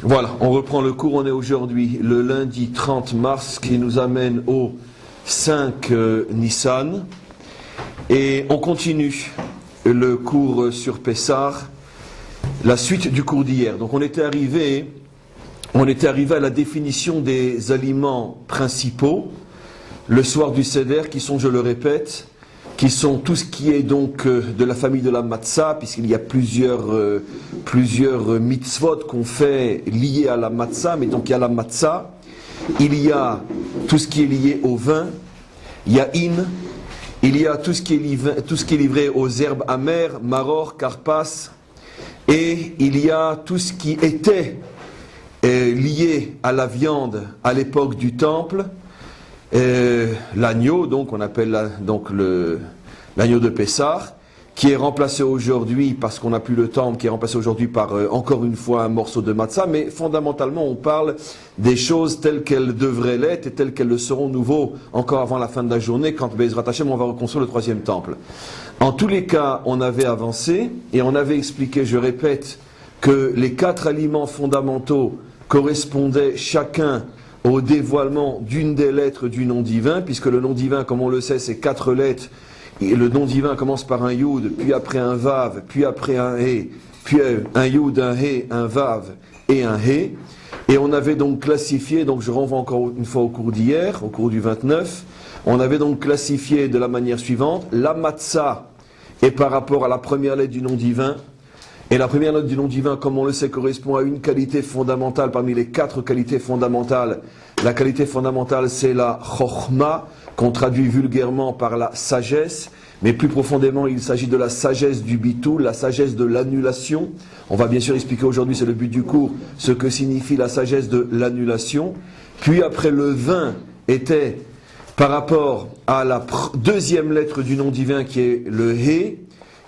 Voilà, on reprend le cours. On est aujourd'hui le lundi 30 mars qui nous amène au 5 Nissan. Et on continue le cours sur Pessah, la suite du cours d'hier. Donc on était arrivé à la définition des aliments principaux, le soir du Seder, qui sont, je le répète, qui sont tout ce qui est donc de la famille de la matzah, puisqu'il y a plusieurs mitzvot qu'on fait liés à la matzah, mais donc il y a la matzah, il y a tout ce qui est lié au vin, il y a il y a tout ce qui est livré aux herbes amères, maror, karpas, et il y a tout ce qui était lié à la viande à l'époque du temple, l'agneau, donc on appelle l'agneau de Pessah, qui est remplacé aujourd'hui, parce qu'on n'a plus le temple, qui est remplacé aujourd'hui par encore une fois un morceau de matzah, mais fondamentalement on parle des choses telles qu'elles devraient l'être et telles qu'elles le seront nouveau encore avant la fin de la journée, quand Bezrat Hashem on va reconstruire le troisième temple. En tous les cas, on avait avancé et on avait expliqué, je répète, que les 4 aliments fondamentaux correspondaient chacun au dévoilement d'une des lettres du nom divin, puisque le nom divin, comme on le sait, c'est 4 lettres, et le nom divin commence par un Yud, puis après un Vav, puis après un He, puis un Yud, un He, un Vav et un He. Et on avait donc classifié, donc je renvoie encore une fois au cours d'hier, au cours du 29, on avait donc classifié de la manière suivante, la matzah est par rapport à la première lettre du nom divin. Et la première note du nom divin, comme on le sait, correspond à une qualité fondamentale parmi les 4 qualités fondamentales. La qualité fondamentale, c'est la chokhma, qu'on traduit vulgairement par la sagesse, mais plus profondément, il s'agit de la sagesse du bitul, la sagesse de l'annulation. On va bien sûr expliquer aujourd'hui, c'est le but du cours, ce que signifie la sagesse de l'annulation. Puis après, le vin était par rapport à la deuxième lettre du nom divin qui est le He,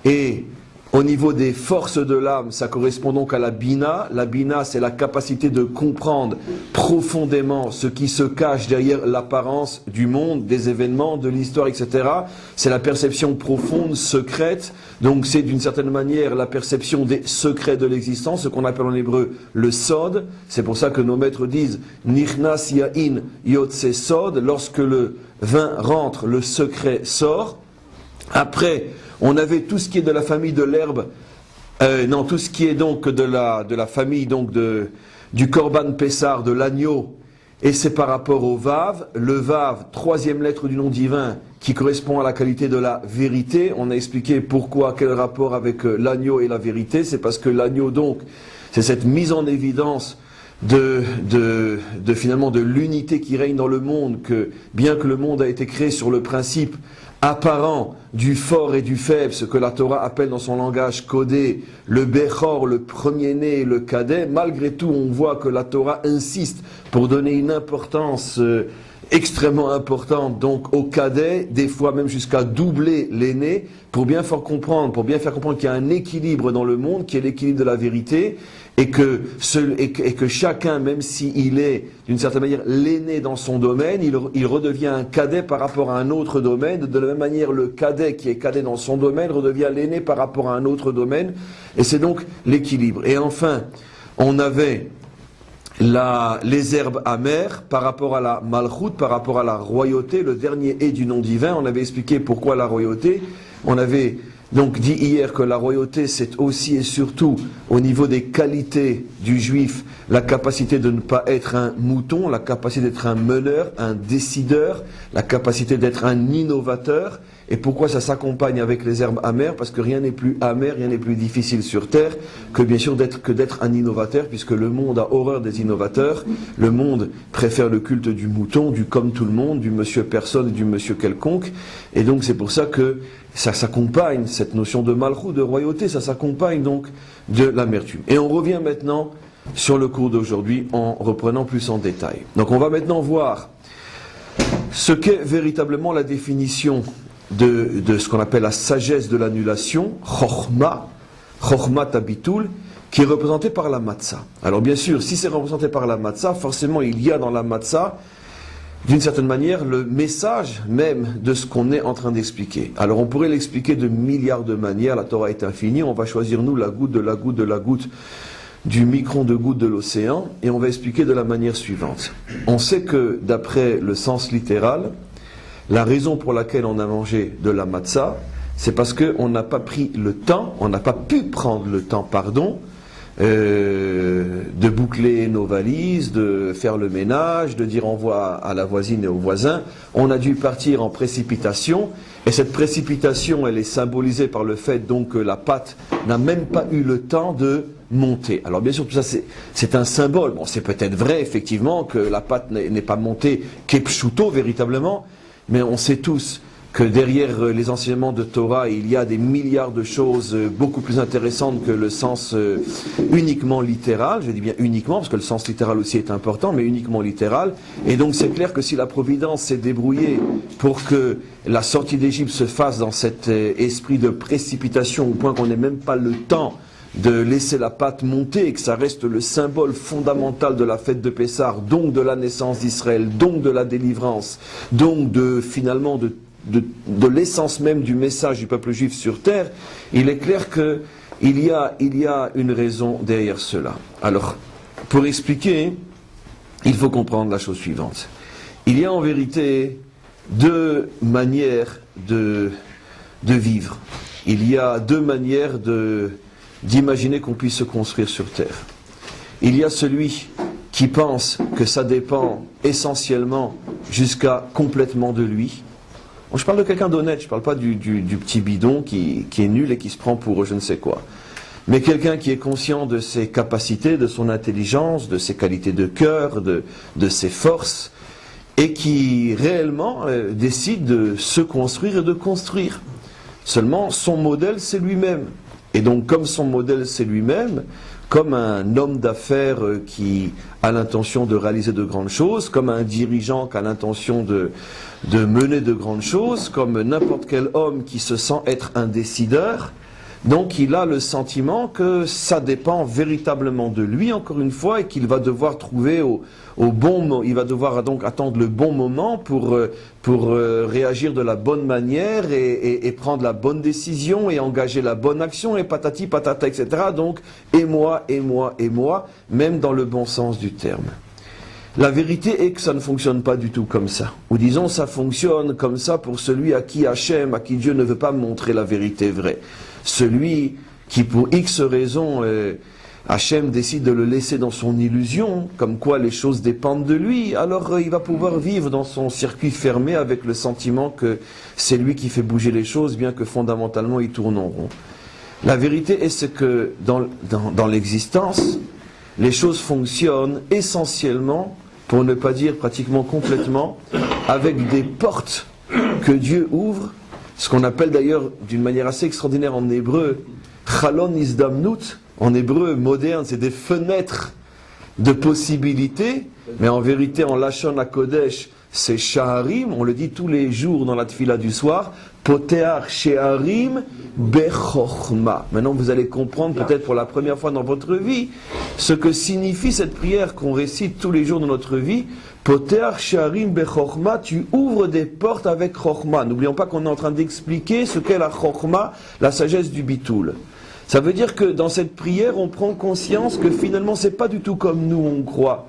et au niveau des forces de l'âme, ça correspond donc à la bina. La bina, c'est la capacité de comprendre profondément ce qui se cache derrière l'apparence du monde, des événements, de l'histoire, etc. C'est la perception profonde, secrète. Donc c'est d'une certaine manière la perception des secrets de l'existence, ce qu'on appelle en hébreu le sod. C'est pour ça que nos maîtres disent « Nichnas yain yotse sod ». Lorsque le vin rentre, le secret sort. Après, on avait tout ce qui est de la famille de l'herbe, tout ce qui est donc de la famille donc du Korban Pessar, de l'agneau, et c'est par rapport au Vav. Le Vav, 3e lettre du nom divin, qui correspond à la qualité de la vérité. On a expliqué pourquoi, quel rapport avec l'agneau et la vérité. C'est parce que l'agneau donc, c'est cette mise en évidence finalement de l'unité qui règne dans le monde, que bien que le monde a été créé sur le principe apparent du fort et du faible, ce que la Torah appelle dans son langage codé le Bechor, le premier-né, le cadet, malgré tout on voit que la Torah insiste pour donner une importance extrêmement importante donc au cadet, des fois même jusqu'à doubler l'aîné, pour bien faire comprendre qu'il y a un équilibre dans le monde, qui est l'équilibre de la vérité, et que chacun, même s'il est d'une certaine manière l'aîné dans son domaine, il redevient un cadet par rapport à un autre domaine. De la même manière, le cadet qui est cadet dans son domaine redevient l'aîné par rapport à un autre domaine, et c'est donc l'équilibre. Et enfin, on avait les herbes amères par rapport à la malchut, par rapport à la royauté, le dernier est du nom divin. On avait expliqué pourquoi la royauté. On avait donc dit hier que la royauté, c'est aussi et surtout au niveau des qualités du juif, la capacité de ne pas être un mouton, la capacité d'être un meneur, un décideur, la capacité d'être un innovateur. Et pourquoi ça s'accompagne avec les herbes amères? Parce que rien n'est plus amer, rien n'est plus difficile sur terre que bien sûr d'être un innovateur, puisque le monde a horreur des innovateurs. Le monde préfère le culte du mouton, du comme tout le monde, du monsieur personne et du monsieur quelconque. Et donc c'est pour ça que ça s'accompagne, cette notion de malchut, de royauté, ça s'accompagne donc de l'amertume. Et on revient maintenant sur le cours d'aujourd'hui en reprenant plus en détail. Donc on va maintenant voir ce qu'est véritablement la définition de ce qu'on appelle la sagesse de l'annulation, chokhma tabitul, qui est représentée par la matzah. Alors bien sûr, si c'est représenté par la matzah, forcément il y a dans la matzah d'une certaine manière, le message même de ce qu'on est en train d'expliquer. Alors on pourrait l'expliquer de milliards de manières, la Torah est infinie, on va choisir nous la goutte de la goutte de la goutte du micron de goutte de l'océan, et on va expliquer de la manière suivante. On sait que, d'après le sens littéral, la raison pour laquelle on a mangé de la matzah, c'est parce qu'on n'a pas pris le temps, on n'a pas pu prendre le temps, de boucler nos valises, de faire le ménage, de dire au revoir à la voisine et aux voisins. On a dû partir en précipitation, et cette précipitation, elle est symbolisée par le fait donc que la pâte n'a même pas eu le temps de monter. Alors bien sûr, tout ça c'est un symbole. Bon, c'est peut-être vrai effectivement que la pâte n'est pas montée kepshuto véritablement, mais on sait tous que derrière les enseignements de Torah, il y a des milliards de choses beaucoup plus intéressantes que le sens uniquement littéral. Je dis bien uniquement, parce que le sens littéral aussi est important, mais uniquement littéral. Et donc c'est clair que si la Providence s'est débrouillée pour que la sortie d'Égypte se fasse dans cet esprit de précipitation, au point qu'on n'ait même pas le temps de laisser la pâte monter, et que ça reste le symbole fondamental de la fête de Pessah, donc de la naissance d'Israël, donc de la délivrance, donc finalement de l'essence même du message du peuple juif sur terre, il est clair qu'il y a une raison derrière cela. Alors, pour expliquer, il faut comprendre la chose suivante. Il y a en vérité deux manières de vivre. Il y a deux manières d'imaginer qu'on puisse se construire sur terre. Il y a celui qui pense que ça dépend essentiellement jusqu'à complètement de lui. Je parle de quelqu'un d'honnête, je ne parle pas du petit bidon qui est nul et qui se prend pour je ne sais quoi. Mais quelqu'un qui est conscient de ses capacités, de son intelligence, de ses qualités de cœur, de ses forces, et qui réellement décide de se construire et de construire. Seulement, son modèle, c'est lui-même. Et donc, comme son modèle, c'est lui-même, comme un homme d'affaires qui a l'intention de réaliser de grandes choses, comme un dirigeant qui a l'intention de mener de grandes choses, comme n'importe quel homme qui se sent être un décideur, donc il a le sentiment que ça dépend véritablement de lui, encore une fois, et qu'il va devoir trouver il va devoir donc attendre le bon moment pour réagir de la bonne manière et prendre la bonne décision et engager la bonne action et patati patata, etc. Donc, et moi, même dans le bon sens du terme. La vérité est que ça ne fonctionne pas du tout comme ça. Ou disons, ça fonctionne comme ça pour celui à qui Hachem, à qui Dieu ne veut pas montrer la vérité vraie. Celui qui, pour X raisons, Hachem décide de le laisser dans son illusion, comme quoi les choses dépendent de lui, alors il va pouvoir vivre dans son circuit fermé avec le sentiment que c'est lui qui fait bouger les choses, bien que fondamentalement ils tournent en rond. La vérité est que dans l'existence, les choses fonctionnent essentiellement, pour ne pas dire pratiquement complètement, avec des portes que Dieu ouvre, ce qu'on appelle d'ailleurs d'une manière assez extraordinaire en hébreu, Chalon Izdamnut, en hébreu moderne, c'est des fenêtres de possibilités, mais en vérité en Lachon HaKodesh, c'est Shaharim, on le dit tous les jours dans la tfila du soir, Poteach Sheharim Bechorma. Maintenant vous allez comprendre peut-être pour la première fois dans votre vie ce que signifie cette prière qu'on récite tous les jours de notre vie. Poteach Sheharim Bechorma, tu ouvres des portes avec Chorma. N'oublions pas qu'on est en train d'expliquer ce qu'est la Chorma, la sagesse du Bitoul. Ça veut dire que dans cette prière, on prend conscience que finalement, c'est pas du tout comme nous on croit.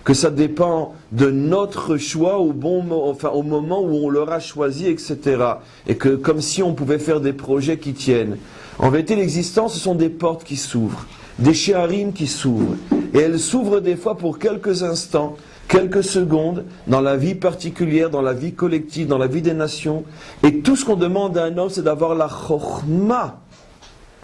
Que ça dépend de notre choix au moment où on l'aura choisi, etc. Et que comme si on pouvait faire des projets qui tiennent. En vérité, l'existence, ce sont des portes qui s'ouvrent, des shéharim qui s'ouvrent. Et elles s'ouvrent des fois pour quelques instants, quelques secondes, dans la vie particulière, dans la vie collective, dans la vie des nations. Et tout ce qu'on demande à un homme, c'est d'avoir la chokhma,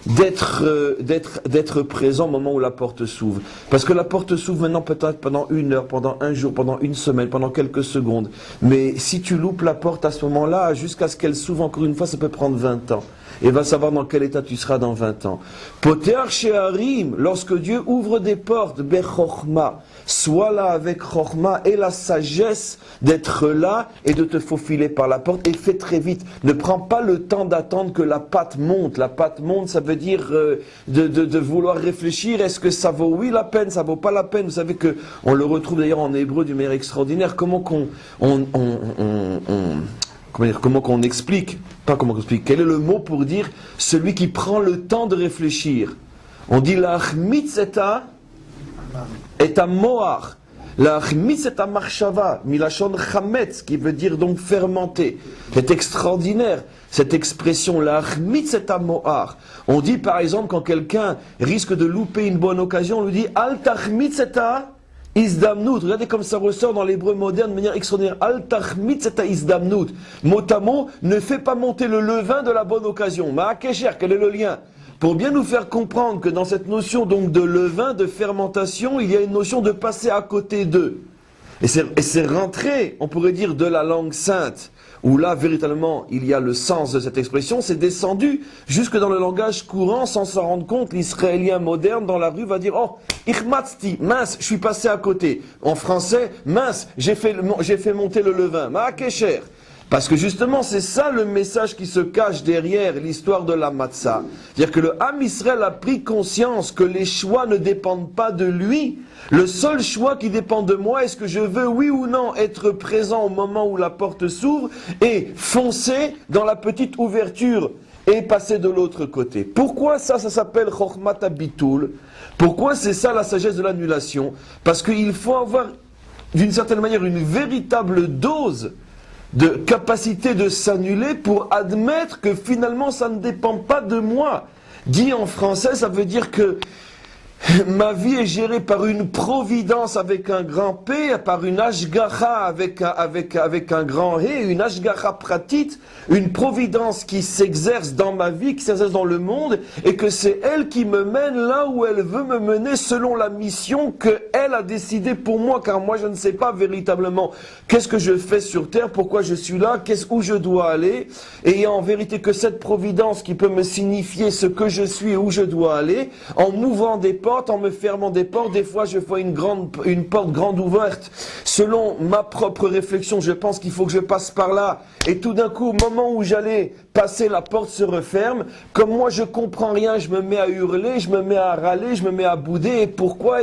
d'être présent au moment où la porte s'ouvre. Parce que la porte s'ouvre maintenant peut-être pendant 1 heure, pendant 1 jour, pendant 1 semaine, pendant quelques secondes. Mais si tu loupes la porte à ce moment-là, jusqu'à ce qu'elle s'ouvre encore une fois, ça peut prendre 20 ans. Et va savoir dans quel état tu seras dans 20 ans. Poteach Sheharim, lorsque Dieu ouvre des portes, Bechorma, sois là avec Chorma et la sagesse d'être là et de te faufiler par la porte et fais très vite. Ne prends pas le temps d'attendre que la pâte monte. La pâte monte, ça veut dire de vouloir réfléchir. Est-ce que ça vaut oui la peine, ça vaut pas la peine? Vous savez que on le retrouve d'ailleurs en hébreu d'une manière extraordinaire. Comment qu'on explique, pas comment qu'on explique, quel est le mot pour dire celui qui prend le temps de réfléchir? On dit la achmitz et à moar. La achmitz et à marshava, milachon chametz, qui veut dire donc fermenter. C'est extraordinaire, cette expression, la achmitz et à moar. On dit par exemple, quand quelqu'un risque de louper une bonne occasion, on lui dit al tachmitz et à izdamnut. Regardez comme ça ressort dans l'hébreu moderne de manière extraordinaire. Al tachmitz et à izdamnut. Mot à mot, ne fais pas monter le levain de la bonne occasion. Ma'akesher, quel est le lien? Pour bien nous faire comprendre que dans cette notion donc de levain, de fermentation, il y a une notion de passer à côté d'eux. Et c'est rentré, on pourrait dire, de la langue sainte, où là, véritablement, il y a le sens de cette expression, c'est descendu jusque dans le langage courant, sans s'en rendre compte. L'Israélien moderne, dans la rue, va dire « Oh, ichmatzti, mince, je suis passé à côté. » En français, « Mince, j'ai fait monter le levain. » Ma'akesher. Parce que justement, c'est ça le message qui se cache derrière l'histoire de la matzah. C'est-à-dire que le Ham Israël a pris conscience que les choix ne dépendent pas de lui. Le seul choix qui dépend de moi, est-ce que je veux, oui ou non, être présent au moment où la porte s'ouvre et foncer dans la petite ouverture et passer de l'autre côté. Pourquoi ça s'appelle Chokhmat Habitul? Pourquoi c'est ça la sagesse de l'annulation? Parce qu'il faut avoir, d'une certaine manière, une véritable dose de capacité de s'annuler pour admettre que finalement ça ne dépend pas de moi. Dit en français, ça veut dire que ma vie est gérée par une providence avec un grand P, par une ashgacha avec un grand He, une ashgacha pratique, une providence qui s'exerce dans ma vie, qui s'exerce dans le monde, et que c'est elle qui me mène là où elle veut me mener selon la mission qu'elle a décidée pour moi, car moi je ne sais pas véritablement qu'est-ce que je fais sur terre, pourquoi je suis là, où je dois aller, et il y a en vérité que cette providence qui peut me signifier ce que je suis et où je dois aller, en m'ouvrant des portes, en me fermant des portes, des fois je vois une porte grande ouverte, selon ma propre réflexion, je pense qu'il faut que je passe par là, et tout d'un coup, au moment où j'allais passer, la porte se referme, comme moi je comprends rien, je me mets à hurler, je me mets à râler, je me mets à bouder, et pourquoi,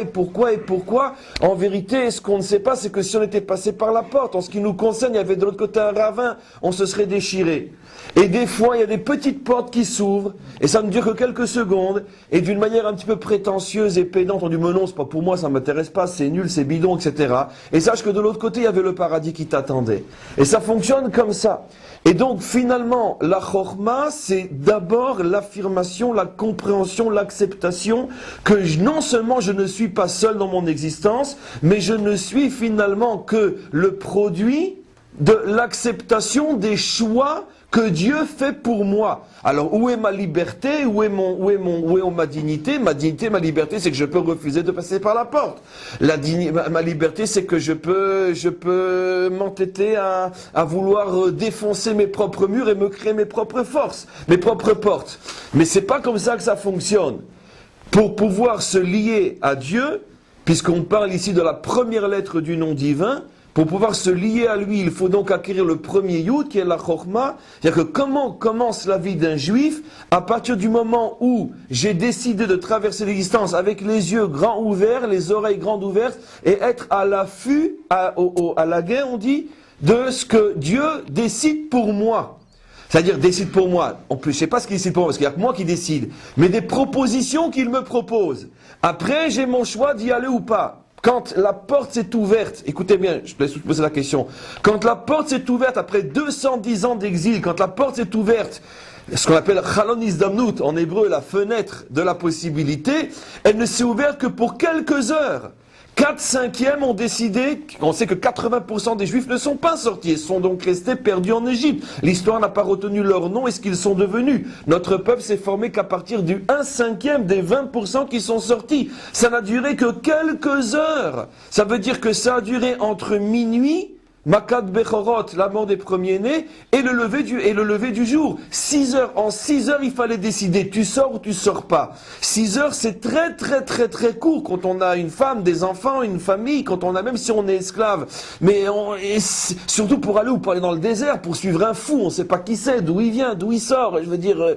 en vérité, ce qu'on ne sait pas, c'est que si on était passé par la porte, en ce qui nous concerne, il y avait de l'autre côté un ravin, on se serait déchiré. Et des fois, il y a des petites portes qui s'ouvrent, et ça ne dure que quelques secondes, et d'une manière un petit peu prétentieuse et pédante, on dit, mais non, c'est pas pour moi, ça m'intéresse pas, c'est nul, c'est bidon, etc. Et sache que de l'autre côté, il y avait le paradis qui t'attendait. Et ça fonctionne comme ça. Et donc, finalement, la chorma, c'est d'abord l'affirmation, la compréhension, l'acceptation que non seulement je ne suis pas seul dans mon existence, mais je ne suis finalement que le produit de l'acceptation des choix que Dieu fait pour moi. Alors, où est ma liberté? Où est ma dignité? Ma dignité, ma liberté, c'est que je peux refuser de passer par la porte. Ma liberté, c'est que je peux m'entêter à vouloir défoncer mes propres murs et me créer mes propres forces, mes propres portes. Mais c'est pas comme ça que ça fonctionne. Pour pouvoir se lier à Dieu, puisqu'on parle ici de la première lettre du nom divin, pour pouvoir se lier à lui, il faut donc acquérir le premier yud, qui est la chorma. C'est-à-dire que comment commence la vie d'un juif? À partir du moment où j'ai décidé de traverser l'existence avec les yeux grands ouverts, les oreilles grandes ouvertes, et être à l'affût, à la guerre, on dit, de ce que Dieu décide pour moi. C'est-à-dire décide pour moi. En plus, je ne sais pas ce qu'il décide pour moi, parce qu'il n'y a que moi qui décide. Mais des propositions qu'il me propose. Après, j'ai mon choix d'y aller ou pas. Quand la porte s'est ouverte, écoutez bien, je te laisse poser la question. Quand la porte s'est ouverte après 210 ans d'exil, quand la porte s'est ouverte, ce qu'on appelle Chalon Izdamnut, en hébreu la fenêtre de la possibilité, elle ne s'est ouverte que pour quelques heures. 4/5 ont décidé, on sait que 80% des Juifs ne sont pas sortis, ils sont donc restés perdus en Égypte. L'histoire n'a pas retenu leur nom et ce qu'ils sont devenus. Notre peuple s'est formé qu'à partir du 1/5 des 20% qui sont sortis. Ça n'a duré que quelques heures. Ça veut dire que ça a duré entre minuit, Makat Bechorot, la mort des premiers-nés, et le lever du jour. 6 heures. En 6 heures, il fallait décider, tu sors ou tu sors pas. 6 heures, c'est très très court quand on a une femme, des enfants, une famille, quand on a, même si on est esclave. Mais surtout pour aller dans le désert, pour suivre un fou, on sait pas qui c'est, d'où il vient, d'où il sort. Je veux dire,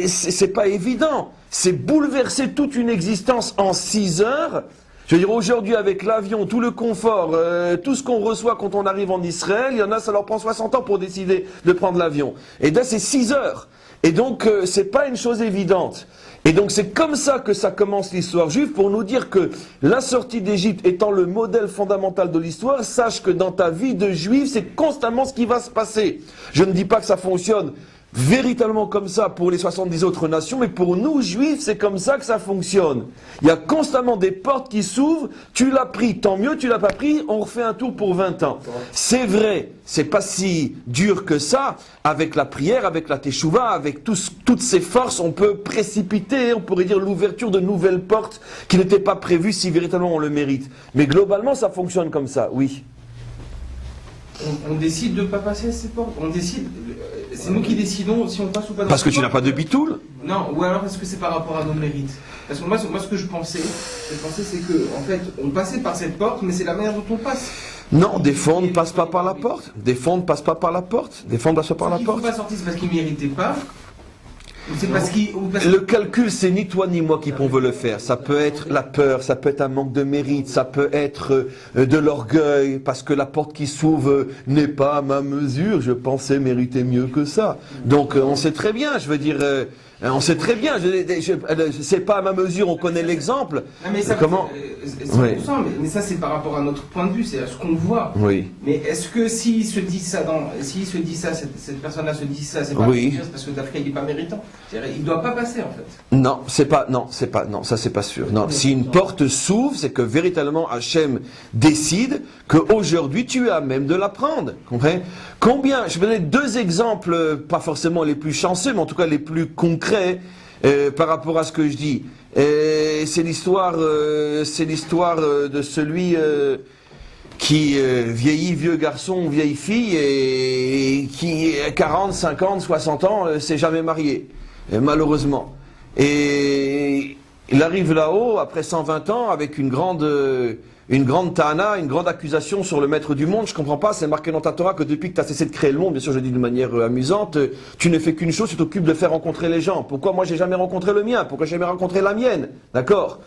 c'est pas évident. C'est bouleverser toute une existence en 6 heures. Je veux dire, aujourd'hui, avec l'avion, tout le confort, tout ce qu'on reçoit quand on arrive en Israël, il y en a, ça leur prend 60 ans pour décider de prendre l'avion. Et là, c'est 6 heures. Et donc, c'est pas une chose évidente. Et donc c'est comme ça que ça commence l'histoire juive, pour nous dire que la sortie d'Égypte étant le modèle fondamental de l'histoire, sache que dans ta vie de juif, c'est constamment ce qui va se passer. Je ne dis pas que ça fonctionne véritablement comme ça pour les 70 autres nations, mais pour nous juifs, c'est comme ça que ça fonctionne. Il y a constamment des portes qui s'ouvrent, tu l'as pris, tant mieux, tu l'as pas pris, on refait un tour pour 20 ans. C'est vrai, c'est pas si dur que ça, avec la prière, avec la teshuva, avec toutes ces forces, on peut précipiter, on pourrait dire l'ouverture de nouvelles portes qui n'étaient pas prévues si véritablement on le mérite. Mais globalement, ça fonctionne comme ça, oui. On décide de ne pas passer à ces portes. On décide. C'est nous qui décidons si on passe ou pas dans Parce que tu portes. n'as pas de bitoul? Non, ou alors est-ce que c'est par rapport à nos mérites? Parce que moi ce que je pensais, c'est que, en fait, on passait par cette porte, mais c'est la manière dont on passe. Non, des fonds ne passent pas par la porte. Des fonds ne passent pas par la porte. Des fonds ne passent pas par la porte. Ils ne sont pas sortis, c'est parce qu'ils ne méritaient pas. Ou c'est parce qu'ils. Le calcul, c'est ni toi ni moi qui pouvons le faire. Ça peut être la peur, ça peut être un manque de mérite, ça peut être de l'orgueil, parce que la porte qui s'ouvre n'est pas à ma mesure. Je pensais mériter mieux que ça. Donc on sait très bien, je veux dire, on sait très bien. C'est pas à ma mesure, on connaît l'exemple. Ah, mais ça, comment oui. Mais ça c'est par rapport à notre point de vue, c'est à ce qu'on voit. Oui. Mais est-ce que s'il se dit ça, cette personne-là se dit ça, c'est pas oui. parce que d'après il n'est pas méritant. Il ne doit pas passer en fait. Non, ça c'est pas sûr. Non, si une porte s'ouvre, c'est que véritablement Hachem décide qu'aujourd'hui tu es à même de la prendre. Comprenez? Combien? Je vais donner deux exemples, pas forcément les plus chanceux, mais en tout cas les plus concrets par rapport à ce que je dis. C'est l'histoire de celui qui vieillit, vieux garçon, vieille fille, et qui 40, 50, 60 ans, s'est jamais marié, malheureusement. Et il arrive là-haut, après 120 ans, avec une grande ta'ana, une grande accusation sur le maître du monde. Je comprends pas, c'est marqué dans ta Torah que depuis que tu as cessé de créer le monde, bien sûr je dis d'une manière amusante, tu ne fais qu'une chose, tu t'occupes de faire rencontrer les gens. Pourquoi moi j'ai jamais rencontré le mien? Pourquoi j'ai jamais rencontré la mienne? D'accord?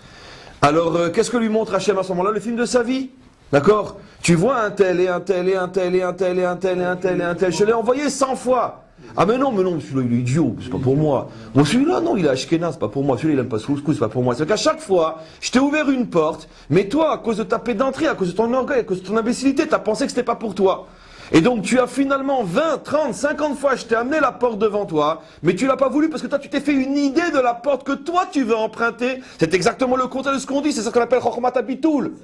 Alors, qu'est-ce que lui montre Hachem à ce moment-là? Le film de sa vie. D'accord? Tu vois un tel et un tel et un tel et un tel et un tel et un tel et un tel. Je l'ai envoyé 100 fois. Ah mais non, celui-là il est idiot, c'est pas pour moi. Bon celui-là non, il est ashkénaze, c'est pas pour moi. Celui-là il aime pas ce couscous, c'est pas pour moi. C'est qu'à chaque fois, je t'ai ouvert une porte, mais toi, à cause de ta pédanterie, à cause de ton orgueil, à cause de ton imbécilité, t'as pensé que c'était pas pour toi. Et donc tu as finalement 20, 30, 50 fois, je t'ai amené la porte devant toi, mais tu l'as pas voulu parce que toi tu t'es fait une idée de la porte que toi tu veux emprunter. C'est exactement le contraire de ce qu'on dit, c'est ça qu'on appelle Chokhmat Habitoul.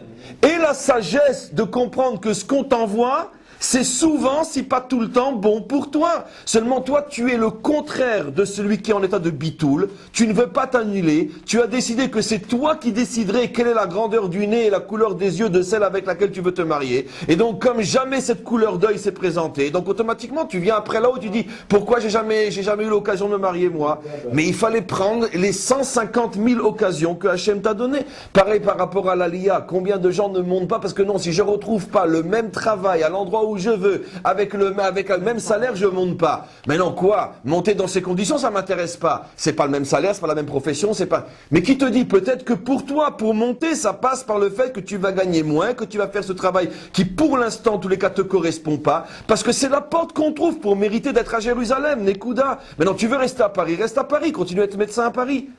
Et la sagesse de comprendre que ce qu'on t'envoie, c'est souvent, si pas tout le temps, bon pour toi. Seulement toi, tu es le contraire de celui qui est en état de bitoul. Tu ne veux pas t'annuler. Tu as décidé que c'est toi qui déciderais quelle est la grandeur du nez et la couleur des yeux de celle avec laquelle tu veux te marier. Et donc, comme jamais cette couleur d'œil s'est présentée, donc automatiquement, tu viens après là-haut, tu dis, pourquoi j'ai jamais eu l'occasion de me marier, moi? Mais il fallait prendre les 150 000 occasions que Hachem t'a données. Pareil par rapport à l'Aliyah. Combien de gens ne montent pas parce que non, si je retrouve pas le même travail à l'endroit où je veux, avec le même salaire, je monte pas. Mais non, quoi? Monter dans ces conditions, ça m'intéresse pas. C'est pas le même salaire, c'est pas la même profession, c'est pas... Mais qui te dit peut-être que pour toi, pour monter, ça passe par le fait que tu vas gagner moins, que tu vas faire ce travail qui, pour l'instant, en tous les cas, te correspond pas, parce que c'est la porte qu'on trouve pour mériter d'être à Jérusalem, Nekuda. Maintenant, tu veux rester à Paris, reste à Paris, continue à être médecin à Paris.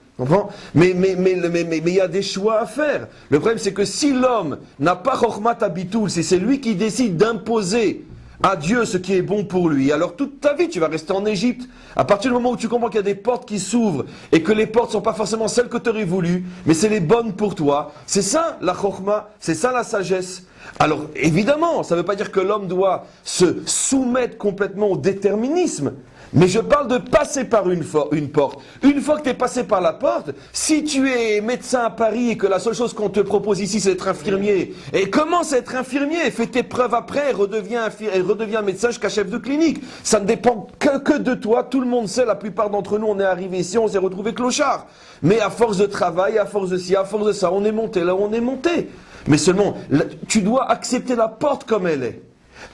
Mais il y a des choix à faire. Le problème c'est que si l'homme n'a pas Chokhmat Habitoul, si c'est lui qui décide d'imposer à Dieu ce qui est bon pour lui, alors toute ta vie tu vas rester en Égypte. À partir du moment où tu comprends qu'il y a des portes qui s'ouvrent et que les portes ne sont pas forcément celles que tu aurais voulu, mais c'est les bonnes pour toi, c'est ça la Chokhma, c'est ça la sagesse. Alors évidemment, ça ne veut pas dire que l'homme doit se soumettre complètement au déterminisme. Mais je parle de passer par une porte. Une fois que tu es passé par la porte, si tu es médecin à Paris et que la seule chose qu'on te propose ici c'est d'être infirmier, et commence à être infirmier, fais tes preuves après, et redeviens médecin jusqu'à chef de clinique. Ça ne dépend que de toi, tout le monde sait, la plupart d'entre nous on est arrivés ici, on s'est retrouvés clochards. Mais à force de travail, à force de ci, à force de ça, on est monté là où on est monté. Mais seulement, tu dois accepter la porte comme elle est.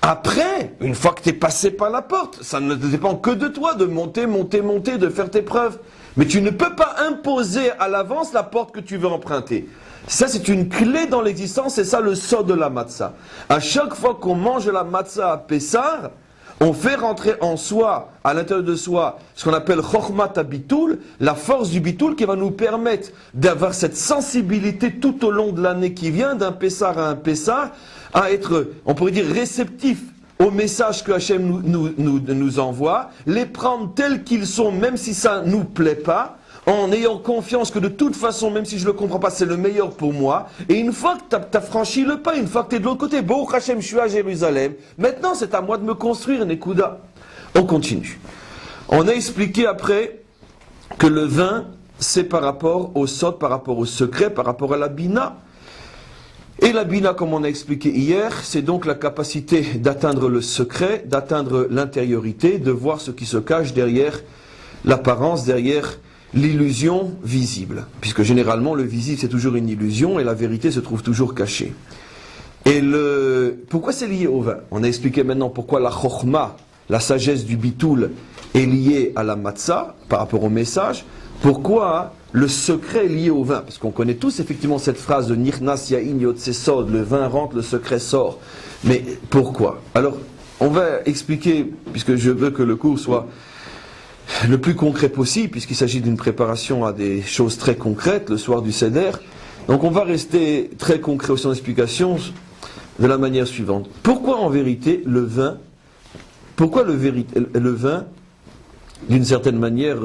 Après, une fois que tu es passé par la porte, ça ne dépend que de toi de monter, de faire tes preuves. Mais tu ne peux pas imposer à l'avance la porte que tu veux emprunter. Ça, c'est une clé dans l'existence, c'est ça le sod de la matzah. À chaque fois qu'on mange la matzah à Pessah, on fait rentrer en soi, à l'intérieur de soi, ce qu'on appelle Chokhmat Bitul, la force du Bitul qui va nous permettre d'avoir cette sensibilité tout au long de l'année qui vient, d'un Pessah à un Pessah, à être, on pourrait dire, réceptif aux messages que Hachem nous envoie, les prendre tels qu'ils sont, même si ça ne nous plaît pas, en ayant confiance que de toute façon, même si je ne le comprends pas, c'est le meilleur pour moi. Et une fois que tu as franchi le pas, une fois que tu es de l'autre côté, Baruch Hashem, je suis à Jérusalem, maintenant c'est à moi de me construire, Nekuda. On continue. On a expliqué après que le vin, c'est par rapport au sod, par rapport au secret, par rapport à la bina. Et la bina, comme on a expliqué hier, c'est donc la capacité d'atteindre le secret, d'atteindre l'intériorité, de voir ce qui se cache derrière l'apparence, derrière l'illusion visible. Puisque généralement, le visible, c'est toujours une illusion et la vérité se trouve toujours cachée. Et pourquoi c'est lié au vin? On a expliqué maintenant pourquoi la chokhma, la sagesse du bitoul, est liée à la matzah, par rapport au message. Pourquoi le secret est lié au vin? Parce qu'on connaît tous effectivement cette phrase de Nichnas Yain Yotse Sod, le vin rentre, le secret sort. Mais pourquoi? Alors, on va expliquer, puisque je veux que le cours soit le plus concret possible, puisqu'il s'agit d'une préparation à des choses très concrètes, le soir du Seder. Donc on va rester très concret aussi en explication de la manière suivante. Pourquoi en vérité le vin, d'une certaine manière,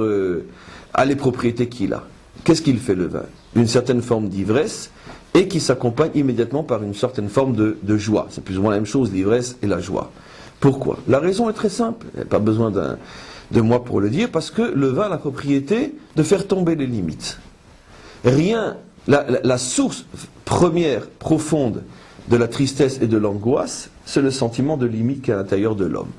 a les propriétés qu'il a? Qu'est-ce qu'il fait le vin? Une certaine forme d'ivresse, et qui s'accompagne immédiatement par une certaine forme de joie. C'est plus ou moins la même chose, l'ivresse et la joie. Pourquoi? La raison est très simple, il n'y a pas besoin de moi pour le dire, parce que le vin a la propriété de faire tomber les limites. Rien, la source première, profonde de la tristesse et de l'angoisse, c'est le sentiment de limite qui est à l'intérieur de l'homme.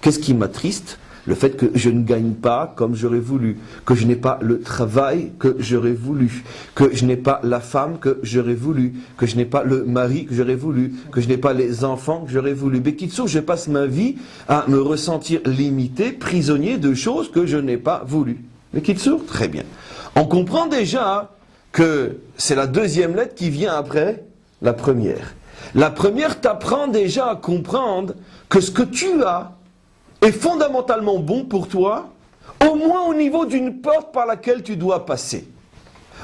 Qu'est-ce qui m'attriste? Le fait que je ne gagne pas comme j'aurais voulu, que je n'ai pas le travail que j'aurais voulu, que je n'ai pas la femme que j'aurais voulu, que je n'ai pas le mari que j'aurais voulu, que je n'ai pas les enfants que j'aurais voulu. Bekitsu, je passe ma vie à me ressentir limité, prisonnier de choses que je n'ai pas voulu. Bekitsu, très bien. On comprend déjà que c'est la deuxième lettre qui vient après la première. La première t'apprend déjà à comprendre que ce que tu as est fondamentalement bon pour toi, au moins au niveau d'une porte par laquelle tu dois passer.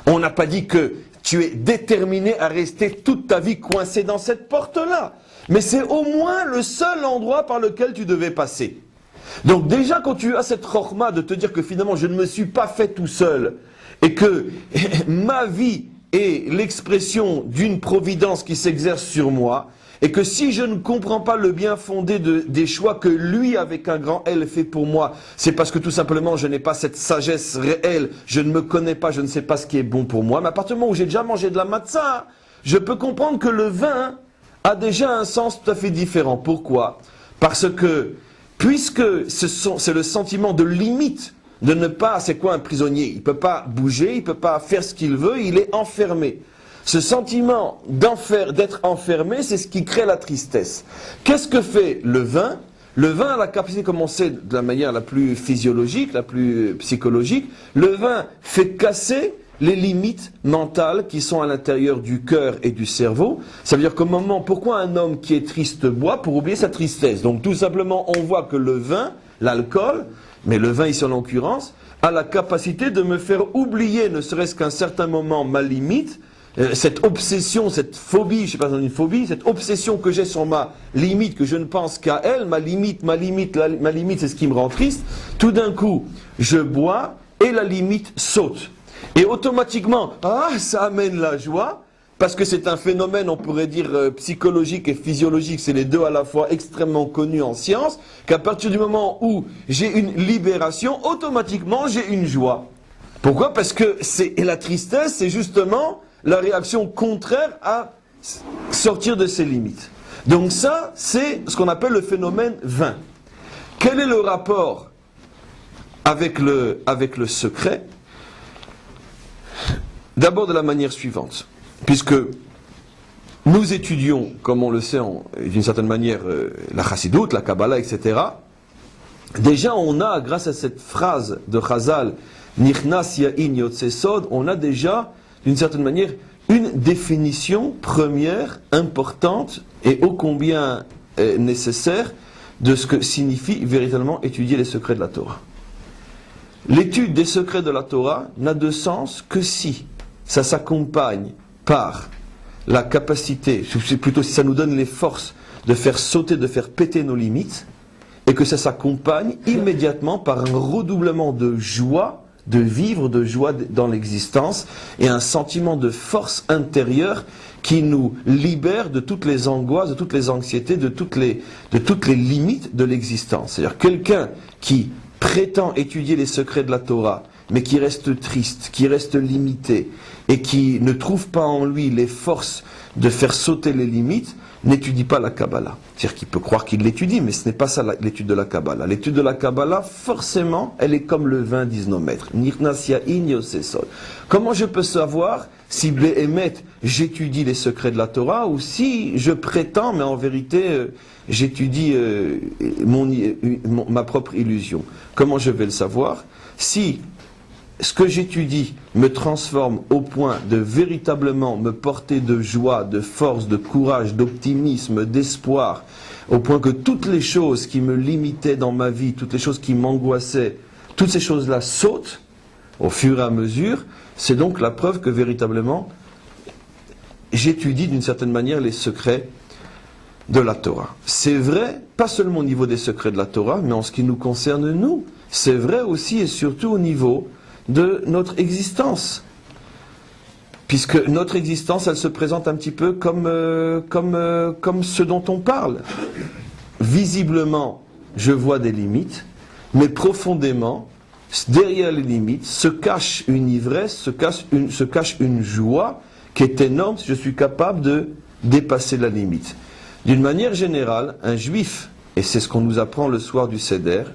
On n'a pas dit que tu es déterminé à rester toute ta vie coincé dans cette porte-là, mais c'est au moins le seul endroit par lequel tu devais passer. Donc déjà quand tu as cette chokhma de te dire que finalement je ne me suis pas fait tout seul, et que ma vie est l'expression d'une providence qui s'exerce sur moi, et que si je ne comprends pas le bien fondé des choix que lui, avec un grand L, fait pour moi, c'est parce que tout simplement je n'ai pas cette sagesse réelle, je ne me connais pas, je ne sais pas ce qui est bon pour moi. Mais à partir du moment où j'ai déjà mangé de la matzah, je peux comprendre que le vin a déjà un sens tout à fait différent. Pourquoi? Parce que, puisque c'est le sentiment de limite, de ne pas, c'est quoi un prisonnier? Il ne peut pas bouger, il ne peut pas faire ce qu'il veut, il est enfermé. Ce sentiment d'être enfermé, c'est ce qui crée la tristesse. Qu'est-ce que fait le vin? Le vin a la capacité, comme on sait, de la manière la plus physiologique, la plus psychologique, le vin fait casser les limites mentales qui sont à l'intérieur du cœur et du cerveau. Ça veut dire qu'au moment, pourquoi un homme qui est triste boit? Pour oublier sa tristesse. Donc tout simplement, on voit que le vin, l'alcool, mais le vin ici en l'occurrence, a la capacité de me faire oublier, ne serait-ce qu'un certain moment, ma limite, cette obsession, cette phobie, je ne sais pas si c'est une phobie, cette obsession que j'ai sur ma limite, que je ne pense qu'à elle, ma limite, c'est ce qui me rend triste. Tout d'un coup, je bois et la limite saute. Et automatiquement, ça amène la joie, parce que c'est un phénomène, on pourrait dire, psychologique et physiologique, c'est les deux à la fois extrêmement connus en science, qu'à partir du moment où j'ai une libération, automatiquement j'ai une joie. Pourquoi? Parce que la tristesse, c'est justement la réaction contraire à sortir de ses limites. Donc ça, c'est ce qu'on appelle le phénomène vin. Quel est le rapport avec le secret? D'abord de la manière suivante. Puisque nous étudions, comme on le sait d'une certaine manière, la chassidoute, la Kabbalah, etc. Déjà on a, grâce à cette phrase de Chazal, Nichnas Yain Yotse Sod, on a déjà, d'une certaine manière, une définition première, importante et ô combien nécessaire de ce que signifie véritablement étudier les secrets de la Torah. L'étude des secrets de la Torah n'a de sens que si ça s'accompagne par la capacité, plutôt si ça nous donne les forces de faire sauter, de faire péter nos limites, et que ça s'accompagne immédiatement par un redoublement de joie, de vivre, de joie dans l'existence, et un sentiment de force intérieure qui nous libère de toutes les angoisses, de toutes les anxiétés, de toutes les limites de l'existence. C'est-à-dire quelqu'un qui prétend étudier les secrets de la Torah, mais qui reste triste, qui reste limité, et qui ne trouve pas en lui les forces de faire sauter les limites, n'étudie pas la Kabbalah. C'est-à-dire qu'il peut croire qu'il l'étudie, mais ce n'est pas ça l'étude de la Kabbalah. L'étude de la Kabbalah, forcément, elle est comme le vin, disent nos maîtres. Nirnasia inyosesol. Comment je peux savoir si Béhémet, j'étudie les secrets de la Torah, ou si je prétends, mais en vérité, j'étudie ma propre illusion? Comment je vais le savoir? Si ce que j'étudie me transforme au point de véritablement me porter de joie, de force, de courage, d'optimisme, d'espoir, au point que toutes les choses qui me limitaient dans ma vie, toutes les choses qui m'angoissaient, toutes ces choses-là sautent au fur et à mesure, c'est donc la preuve que véritablement j'étudie d'une certaine manière les secrets de la Torah. C'est vrai, pas seulement au niveau des secrets de la Torah, mais en ce qui nous concerne nous, c'est vrai aussi et surtout au niveau de notre existence. Puisque notre existence, elle se présente un petit peu comme ce dont on parle. Visiblement, je vois des limites, mais profondément, derrière les limites, se cache une ivresse, se cache une joie qui est énorme si je suis capable de dépasser la limite. D'une manière générale, un juif, et c'est ce qu'on nous apprend le soir du Seder,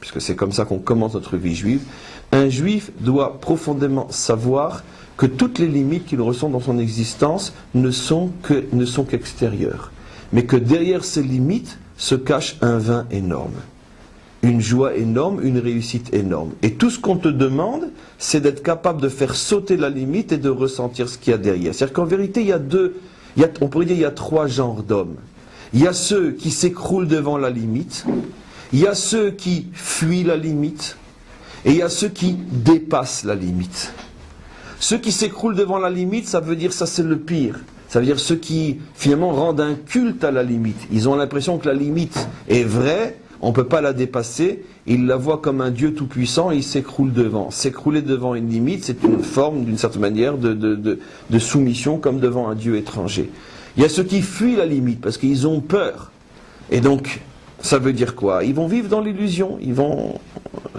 puisque c'est comme ça qu'on commence notre vie juive, un juif doit profondément savoir que toutes les limites qu'il ressent dans son existence ne sont qu'extérieures, mais que derrière ces limites se cache un vin énorme, une joie énorme, une réussite énorme. Et tout ce qu'on te demande, c'est d'être capable de faire sauter la limite et de ressentir ce qu'il y a derrière. C'est-à-dire qu'en vérité, on pourrait dire qu'il y a trois genres d'hommes. Il y a ceux qui s'écroulent devant la limite, il y a ceux qui fuient la limite, et il y a ceux qui dépassent la limite. Ceux qui s'écroulent devant la limite, ça veut dire ça c'est le pire. Ça veut dire ceux qui finalement rendent un culte à la limite. Ils ont l'impression que la limite est vraie, on ne peut pas la dépasser, ils la voient comme un Dieu tout-puissant et ils s'écroulent devant. S'écrouler devant une limite, c'est une forme d'une certaine manière de soumission comme devant un Dieu étranger. Il y a ceux qui fuient la limite parce qu'ils ont peur. Et donc, ça veut dire quoi? Ils vont vivre dans l'illusion.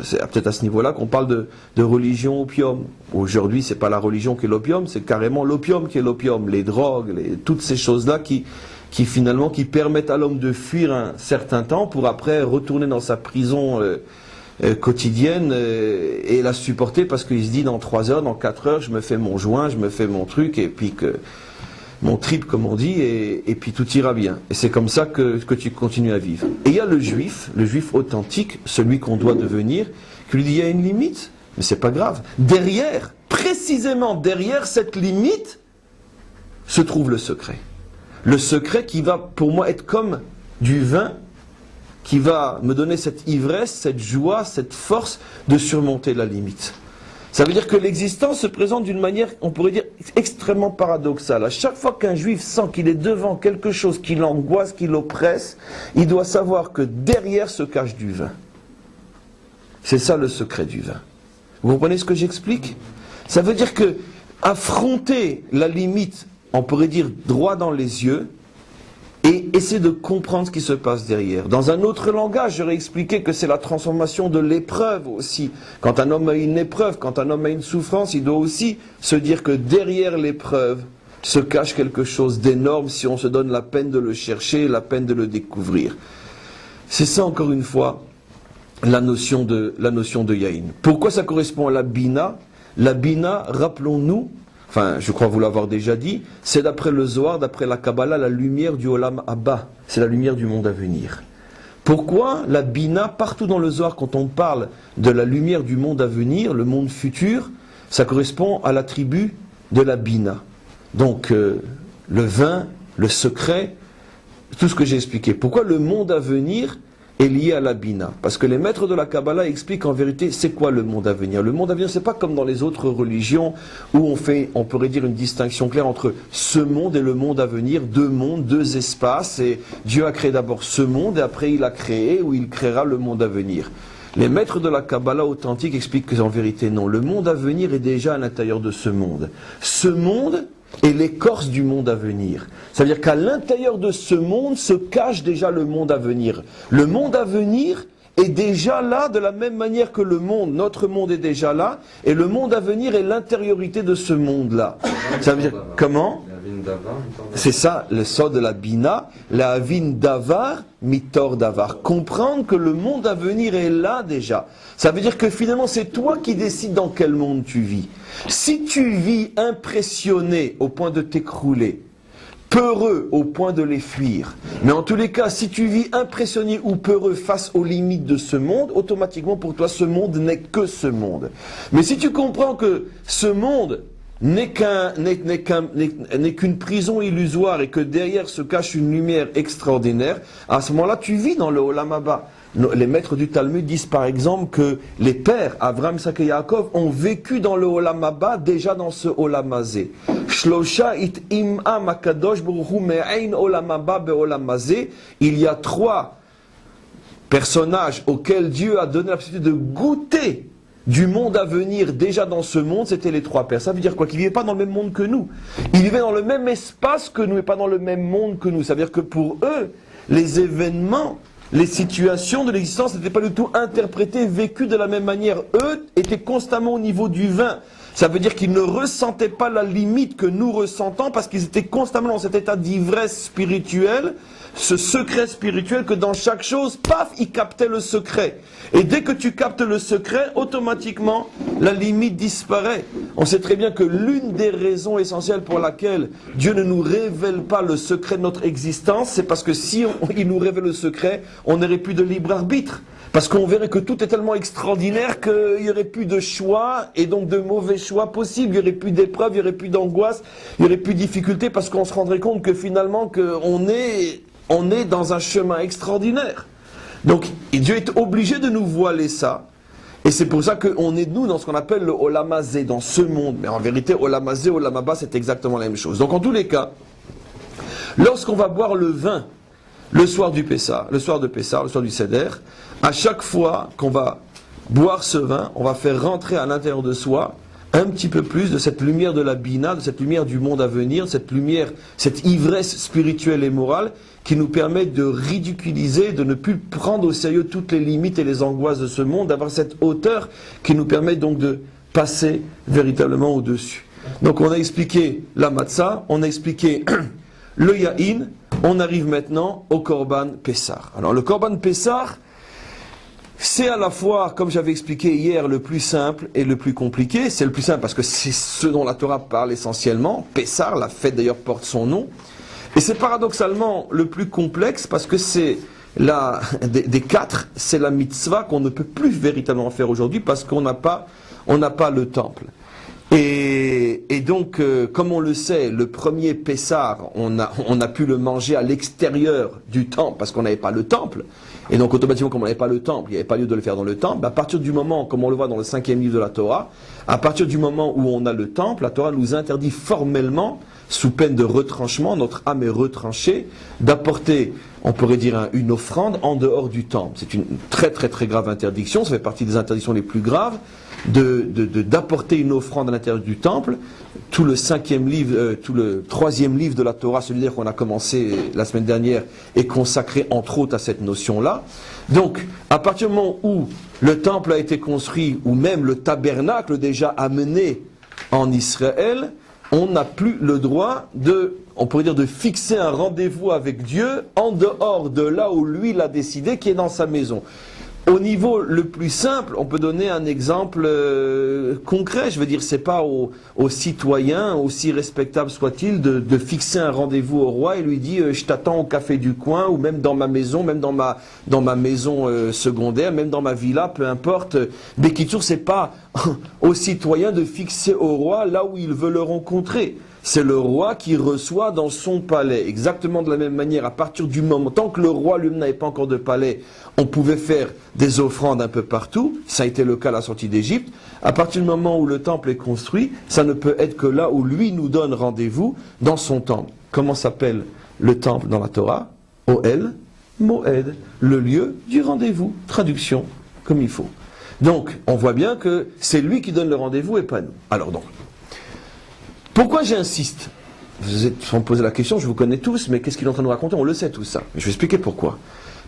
C'est peut-être à ce niveau-là qu'on parle de religion opium. Aujourd'hui, c'est pas la religion qui est l'opium, c'est carrément l'opium qui est l'opium. Les drogues, toutes ces choses-là qui finalement permettent à l'homme de fuir un certain temps pour après retourner dans sa prison quotidienne et la supporter parce qu'il se dit dans 3 heures, dans 4 heures, je me fais mon joint, je me fais mon truc et puis mon trip comme on dit, et puis tout ira bien. Et c'est comme ça que tu continues à vivre. Et il y a le juif authentique, celui qu'on doit devenir, qui lui dit il y a une limite, mais c'est pas grave. Derrière, précisément derrière cette limite, se trouve le secret. Le secret qui va pour moi être comme du vin, qui va me donner cette ivresse, cette joie, cette force de surmonter la limite. Ça veut dire que l'existence se présente d'une manière, on pourrait dire, extrêmement paradoxale. À chaque fois qu'un juif sent qu'il est devant quelque chose qui l'angoisse, qui l'oppresse, il doit savoir que derrière se cache du vin. C'est ça le secret du vin. Vous comprenez ce que j'explique? Ça veut dire que affronter la limite, on pourrait dire droit dans les yeux, et essayer de comprendre ce qui se passe derrière. Dans un autre langage, j'aurais expliqué que c'est la transformation de l'épreuve aussi. Quand un homme a une épreuve, quand un homme a une souffrance, il doit aussi se dire que derrière l'épreuve se cache quelque chose d'énorme si on se donne la peine de le chercher, la peine de le découvrir. C'est ça encore une fois la notion de Yahin. Pourquoi ça correspond à la Bina? La Bina, rappelons-nous, enfin, je crois vous l'avoir déjà dit, c'est d'après le Zohar, d'après la Kabbalah, la lumière du Olam Abba. C'est la lumière du monde à venir. Pourquoi la Bina, partout dans le Zohar, quand on parle de la lumière du monde à venir, le monde futur, ça correspond à l'attribut de la Bina. Donc, le vin, le secret, tout ce que j'ai expliqué. Pourquoi le monde à venir est lié à la Bina. Parce que les maîtres de la Kabbalah expliquent en vérité c'est quoi le monde à venir. Le monde à venir, c'est pas comme dans les autres religions où on pourrait dire une distinction claire entre ce monde et le monde à venir, deux mondes, deux espaces, et Dieu a créé d'abord ce monde et après il a créé ou il créera le monde à venir. Les maîtres de la Kabbalah authentique expliquent qu'en vérité non, le monde à venir est déjà à l'intérieur de ce monde. Ce monde est l'écorce du monde à venir. Ça veut dire qu'à l'intérieur de ce monde se cache déjà le monde à venir. Le monde à venir est déjà là de la même manière que le monde, notre monde est déjà là, et le monde à venir est l'intériorité de ce monde-là. Ça veut dire, comment ? C'est ça, le sort de la Bina, la Avin Davar, Mitor Davar. Comprendre que le monde à venir est là déjà. Ça veut dire que finalement c'est toi qui décides dans quel monde tu vis. Si tu vis impressionné au point de t'écrouler, peureux au point de les fuir, mais en tous les cas, si tu vis impressionné ou peureux face aux limites de ce monde, automatiquement pour toi ce monde n'est que ce monde. Mais si tu comprends que ce monde n'est qu'une prison illusoire et que derrière se cache une lumière extraordinaire, à ce moment-là tu vis dans le Olam Haba. Les maîtres du Talmud disent par exemple que les pères, Avraham, Isaac et Yaakov, ont vécu dans le Olam Haba, déjà dans ce Olam Hazé. Shlosha it im'am akadosh baruch hu me'ain Olam Haba be'Olam Hazé. Il y a 3 personnages auxquels Dieu a donné la possibilité de goûter du monde à venir déjà dans ce monde, c'était les 3 pères. Ça veut dire quoi? Qu'ils ne vivaient pas dans le même monde que nous. Ils vivaient dans le même espace que nous et pas dans le même monde que nous. Ça veut dire que pour eux, les événements, les situations de l'existence n'étaient pas du tout interprétées, vécues de la même manière. Eux étaient constamment au niveau du vin. Ça veut dire qu'ils ne ressentaient pas la limite que nous ressentons parce qu'ils étaient constamment dans cet état d'ivresse spirituelle, ce secret spirituel que dans chaque chose, paf, ils captaient le secret. Et dès que tu captes le secret, automatiquement, la limite disparaît. On sait très bien que l'une des raisons essentielles pour laquelle Dieu ne nous révèle pas le secret de notre existence, c'est parce que si il nous révèle le secret, on n'aurait plus de libre arbitre. Parce qu'on verrait que tout est tellement extraordinaire qu'il n'y aurait plus de choix et donc de mauvais choix possibles. Il n'y aurait plus d'épreuves, il n'y aurait plus d'angoisse, il n'y aurait plus de difficultés parce qu'on se rendrait compte que finalement on est dans un chemin extraordinaire. Donc Dieu est obligé de nous voiler ça. Et c'est pour ça qu'on est nous dans ce qu'on appelle le Olam Hazé, dans ce monde. Mais en vérité, Olam Hazé, Olam Haba, c'est exactement la même chose. Donc en tous les cas, lorsqu'on va boire le vin, le soir du Pessah, le soir du Seder, à chaque fois qu'on va boire ce vin, on va faire rentrer à l'intérieur de soi un petit peu plus de cette lumière de la Bina, de cette lumière du monde à venir, cette lumière, cette ivresse spirituelle et morale qui nous permet de ridiculiser, de ne plus prendre au sérieux toutes les limites et les angoisses de ce monde, d'avoir cette hauteur qui nous permet donc de passer véritablement au-dessus. Donc on a expliqué la matzah, on a expliqué le yaïn, on arrive maintenant au Korban Pessah. Alors le Korban Pessah, c'est à la fois, comme j'avais expliqué hier, le plus simple et le plus compliqué. C'est le plus simple parce que c'est ce dont la Torah parle essentiellement. Pessah, la fête d'ailleurs porte son nom. Et c'est paradoxalement le plus complexe parce que c'est des 4, c'est la mitzvah qu'on ne peut plus véritablement faire aujourd'hui parce qu'on n'a pas le temple. Et donc, comme on le sait, le premier Pessah, on a pu le manger à l'extérieur du temple parce qu'on n'avait pas le temple. Et donc, automatiquement, comme on n'avait pas le temple, il n'y avait pas lieu de le faire dans le temple. À partir du moment, comme on le voit dans le 5e livre de la Torah, à partir du moment où on a le temple, la Torah nous interdit formellement, sous peine de retranchement, notre âme est retranchée, d'apporter, on pourrait dire, une offrande en dehors du temple. C'est une très très très grave interdiction, ça fait partie des interdictions les plus graves, d'apporter une offrande à l'intérieur du temple. Tout le 5e livre, tout le 3e livre de la Torah, celui-là qu'on a commencé la semaine dernière, est consacré entre autres à cette notion-là. Donc, à partir du moment où le temple a été construit, ou même le tabernacle déjà amené en Israël, on n'a plus le droit on pourrait dire de fixer un rendez-vous avec Dieu en dehors de là où lui l'a décidé, qui est dans sa maison. Au niveau le plus simple, on peut donner un exemple concret. Je veux dire, c'est pas aux citoyens, aussi respectable soit-il, de fixer un rendez-vous au roi et lui dire je t'attends au café du coin, ou même dans ma maison, même dans ma maison secondaire, même dans ma villa, peu importe. Bekitsour, c'est pas aux citoyens de fixer au roi là où il veut le rencontrer. c'est le roi qui reçoit dans son palais. Exactement de la même manière, à partir du moment, tant que le roi lui n'avait pas encore de palais, on pouvait faire des offrandes un peu partout. Ça a été le cas à la sortie d'Égypte. À partir du moment où le temple est construit, ça ne peut être que là où lui nous donne rendez-vous dans son temple. Comment s'appelle le temple dans la Torah? Ohel Moed, le lieu du rendez-vous. Traduction comme il faut. Donc, on voit bien que c'est lui qui donne le rendez-vous et pas nous. Alors donc, pourquoi j'insiste? Vous êtes sans me poser la question, je vous connais tous, mais qu'est-ce qu'il est en train de nous raconter? On le sait tout ça. Je vais expliquer pourquoi.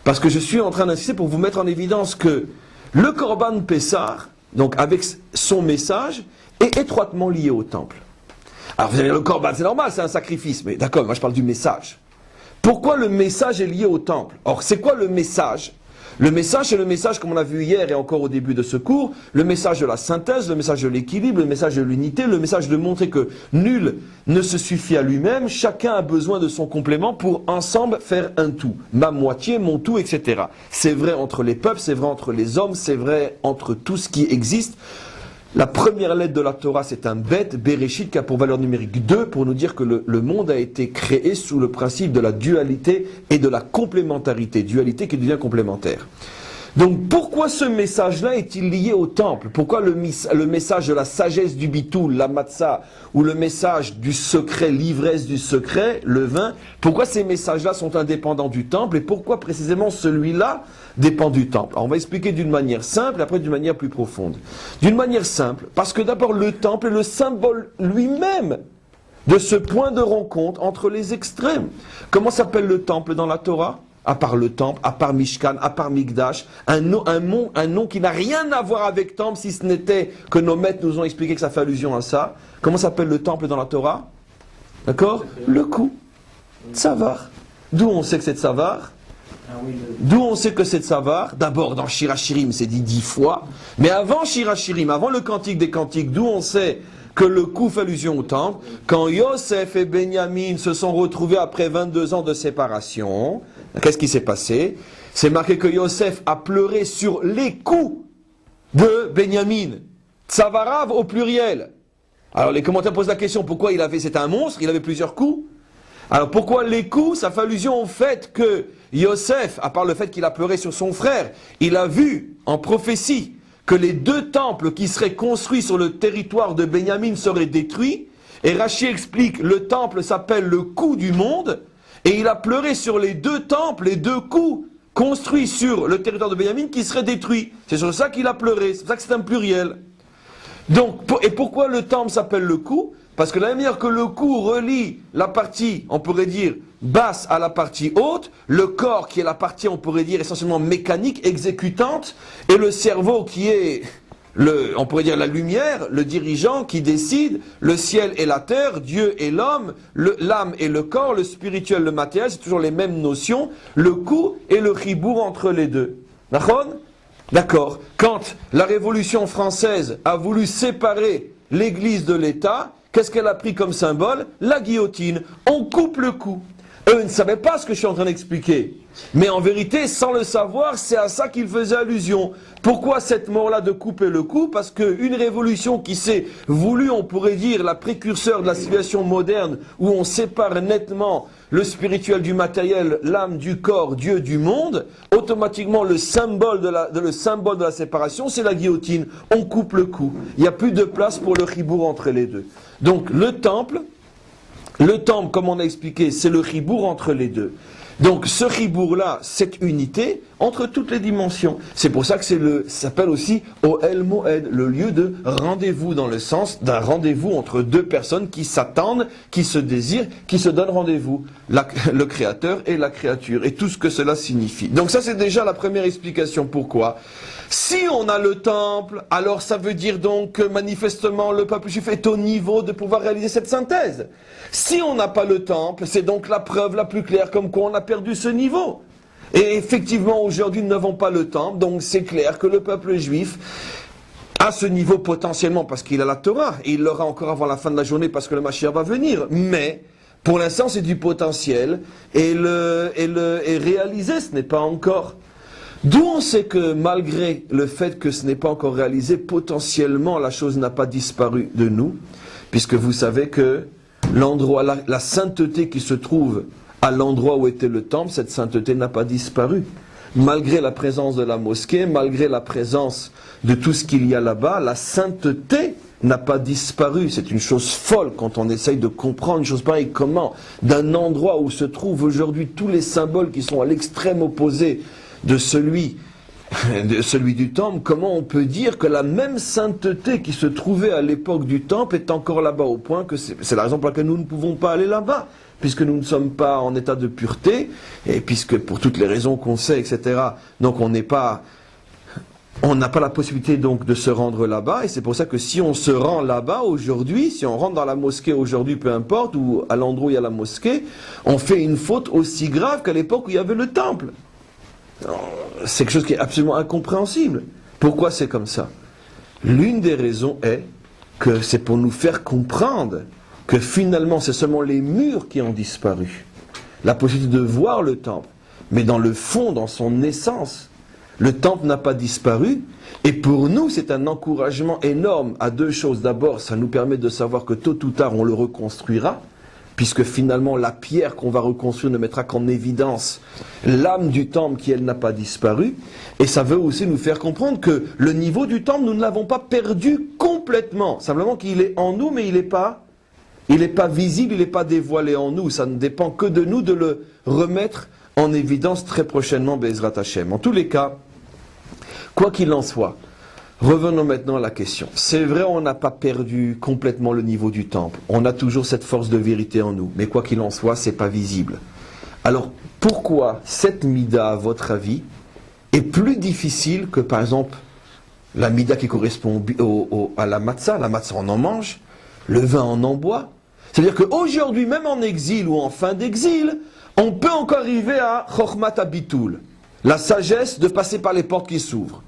Parce que je suis en train d'insister pour vous mettre en évidence que le Korban Pessah, donc avec son message, est étroitement lié au temple. Alors vous allez dire, le Korban, c'est normal, c'est un sacrifice, mais d'accord, moi je parle du message. Pourquoi le message est lié au temple? Or, c'est quoi le message? Le message, c'est le message, comme on a vu hier et encore au début de ce cours, le message de la synthèse, le message de l'équilibre, le message de l'unité, le message de montrer que nul ne se suffit à lui-même, chacun a besoin de son complément pour ensemble faire un tout. Ma moitié, mon tout, etc. C'est vrai entre les peuples, c'est vrai entre les hommes, c'est vrai entre tout ce qui existe. La première lettre de la Torah, c'est un bet, Bereshit, qui a pour valeur numérique 2, pour nous dire que le monde a été créé sous le principe de la dualité et de la complémentarité. Dualité qui devient complémentaire. Donc pourquoi ce message-là est-il lié au temple? Pourquoi le message de la sagesse du bitoul, la matzah, ou le message du secret, l'ivresse du secret, le vin, pourquoi ces messages-là sont indépendants du temple et pourquoi précisément celui-là dépend du temple? Alors on va expliquer d'une manière simple et après d'une manière plus profonde. D'une manière simple, parce que d'abord le temple est le symbole lui-même de ce point de rencontre entre les extrêmes. Comment s'appelle le temple dans la Torah? À part le temple, à part Mishkan, à part Mikdash, un nom qui n'a rien à voir avec temple, si ce n'était que nos maîtres nous ont expliqué que ça fait allusion à ça. Comment s'appelle le temple dans la Torah? D'accord? Le cou. Tsavar. D'où on sait que c'est Tsavar? D'où on sait que c'est Tsavar? D'abord dans Shirachirim, c'est dit 10 fois. Mais avant Shirachirim, avant le cantique des cantiques, d'où on sait que le coup fait allusion au temple? Quand Yosef et Benjamin se sont retrouvés après 22 ans de séparation, qu'est-ce qui s'est passé? C'est marqué que Yosef a pleuré sur les coups de Benjamin. Tsavarav au pluriel. Alors les commentaires posent la question, pourquoi c'était un monstre, il avait plusieurs coups? Alors pourquoi les coups? Ça fait allusion au fait que Yosef, à part le fait qu'il a pleuré sur son frère, il a vu en prophétie que les 2 temples qui seraient construits sur le territoire de Benjamin seraient détruits. Et Rachi explique, le temple s'appelle le cou du monde, et il a pleuré sur les 2 temples, les 2 coups construits sur le territoire de Benjamin qui seraient détruits. C'est sur ça qu'il a pleuré, c'est pour ça que c'est un pluriel. Donc, et pourquoi le temple s'appelle le cou? Parce que de la même manière que le cou relie la partie, on pourrait dire, basse à la partie haute, le corps qui est la partie, on pourrait dire, essentiellement mécanique, exécutante, et le cerveau qui est, on pourrait dire, la lumière, le dirigeant qui décide, le ciel et la terre, Dieu et l'homme, l'âme et le corps, le spirituel, le matériel, c'est toujours les mêmes notions, le cou et le chibour entre les deux. D'accord. Quand la Révolution française a voulu séparer l'Église de l'État, qu'est-ce qu'elle a pris comme symbole? La guillotine. On coupe le cou. Eux ne savaient pas ce que je suis en train d'expliquer. Mais en vérité, sans le savoir, c'est à ça qu'ils faisaient allusion. Pourquoi cette mort-là de couper le cou? Parce qu'une révolution qui s'est voulue, on pourrait dire, la précurseur de la civilisation moderne, où on sépare nettement le spirituel du matériel, l'âme du corps, Dieu du monde, automatiquement le symbole de la séparation, c'est la guillotine. On coupe le cou. Il n'y a plus de place pour le chibour entre les deux. Donc le temple, comme on a expliqué, c'est le chibour entre les deux. Donc ce chibour-là, cette unité, entre toutes les dimensions. C'est pour ça que ça s'appelle aussi Ohel Moed, le lieu de rendez-vous, dans le sens d'un rendez-vous entre 2 personnes qui s'attendent, qui se désirent, qui se donnent rendez-vous. Le Créateur et la créature, et tout ce que cela signifie. Donc ça c'est déjà la première explication. Pourquoi? Si on a le temple, alors ça veut dire donc que manifestement le peuple juif est au niveau de pouvoir réaliser cette synthèse. Si on n'a pas le temple, c'est donc la preuve la plus claire comme quoi on a perdu ce niveau. Et effectivement, aujourd'hui, nous n'avons pas le temple, donc c'est clair que le peuple juif a ce niveau potentiellement parce qu'il a la Torah, et il l'aura encore avant la fin de la journée parce que le Mashiach va venir. Mais, pour l'instant, c'est du potentiel, et réalisé, ce n'est pas encore. D'où on sait que malgré le fait que ce n'est pas encore réalisé, potentiellement la chose n'a pas disparu de nous, puisque vous savez que L'endroit, la sainteté qui se trouve à l'endroit où était le temple, cette sainteté n'a pas disparu. Malgré la présence de la mosquée, malgré la présence de tout ce qu'il y a là-bas, la sainteté n'a pas disparu. C'est une chose folle quand on essaye de comprendre une chose pareille. Comment, d'un endroit où se trouvent aujourd'hui tous les symboles qui sont à l'extrême opposé de celui du temple, comment on peut dire que la même sainteté qui se trouvait à l'époque du temple est encore là-bas, au point que c'est la raison pour laquelle nous ne pouvons pas aller là-bas, puisque nous ne sommes pas en état de pureté, et puisque pour toutes les raisons qu'on sait, etc., donc on n'a pas la possibilité donc de se rendre là-bas, et c'est pour ça que si on se rend là-bas aujourd'hui, si on rentre dans la mosquée aujourd'hui, peu importe, ou à l'endroit où il y a la mosquée, on fait une faute aussi grave qu'à l'époque où il y avait le temple. C'est quelque chose qui est absolument incompréhensible. Pourquoi c'est comme ça? L'une des raisons est que c'est pour nous faire comprendre que finalement c'est seulement les murs qui ont disparu. La possibilité de voir le temple, mais dans le fond, dans son essence, le temple n'a pas disparu. Et pour nous, c'est un encouragement énorme à deux choses. D'abord, ça nous permet de savoir que tôt ou tard, on le reconstruira, puisque finalement la pierre qu'on va reconstruire ne mettra qu'en évidence l'âme du temple qui, elle, n'a pas disparu. Et ça veut aussi nous faire comprendre que le niveau du temple, nous ne l'avons pas perdu complètement. Simplement qu'il est en nous, mais il n'est pas visible, il n'est pas dévoilé en nous. Ça ne dépend que de nous de le remettre en évidence très prochainement, Be'ezrat Hashem. En tous les cas, quoi qu'il en soit, revenons maintenant à la question. C'est vrai, on n'a pas perdu complètement le niveau du temple. On a toujours cette force de vérité en nous. Mais quoi qu'il en soit, c'est pas visible. Alors, pourquoi cette mida, à votre avis, est plus difficile que, par exemple, la mida qui correspond à la matzah? La matzah, on en mange. Le vin, on en boit. C'est-à-dire qu'aujourd'hui, même en exil ou en fin d'exil, on peut encore arriver à Chokhmat Habitul, la sagesse de passer par les portes qui s'ouvrent.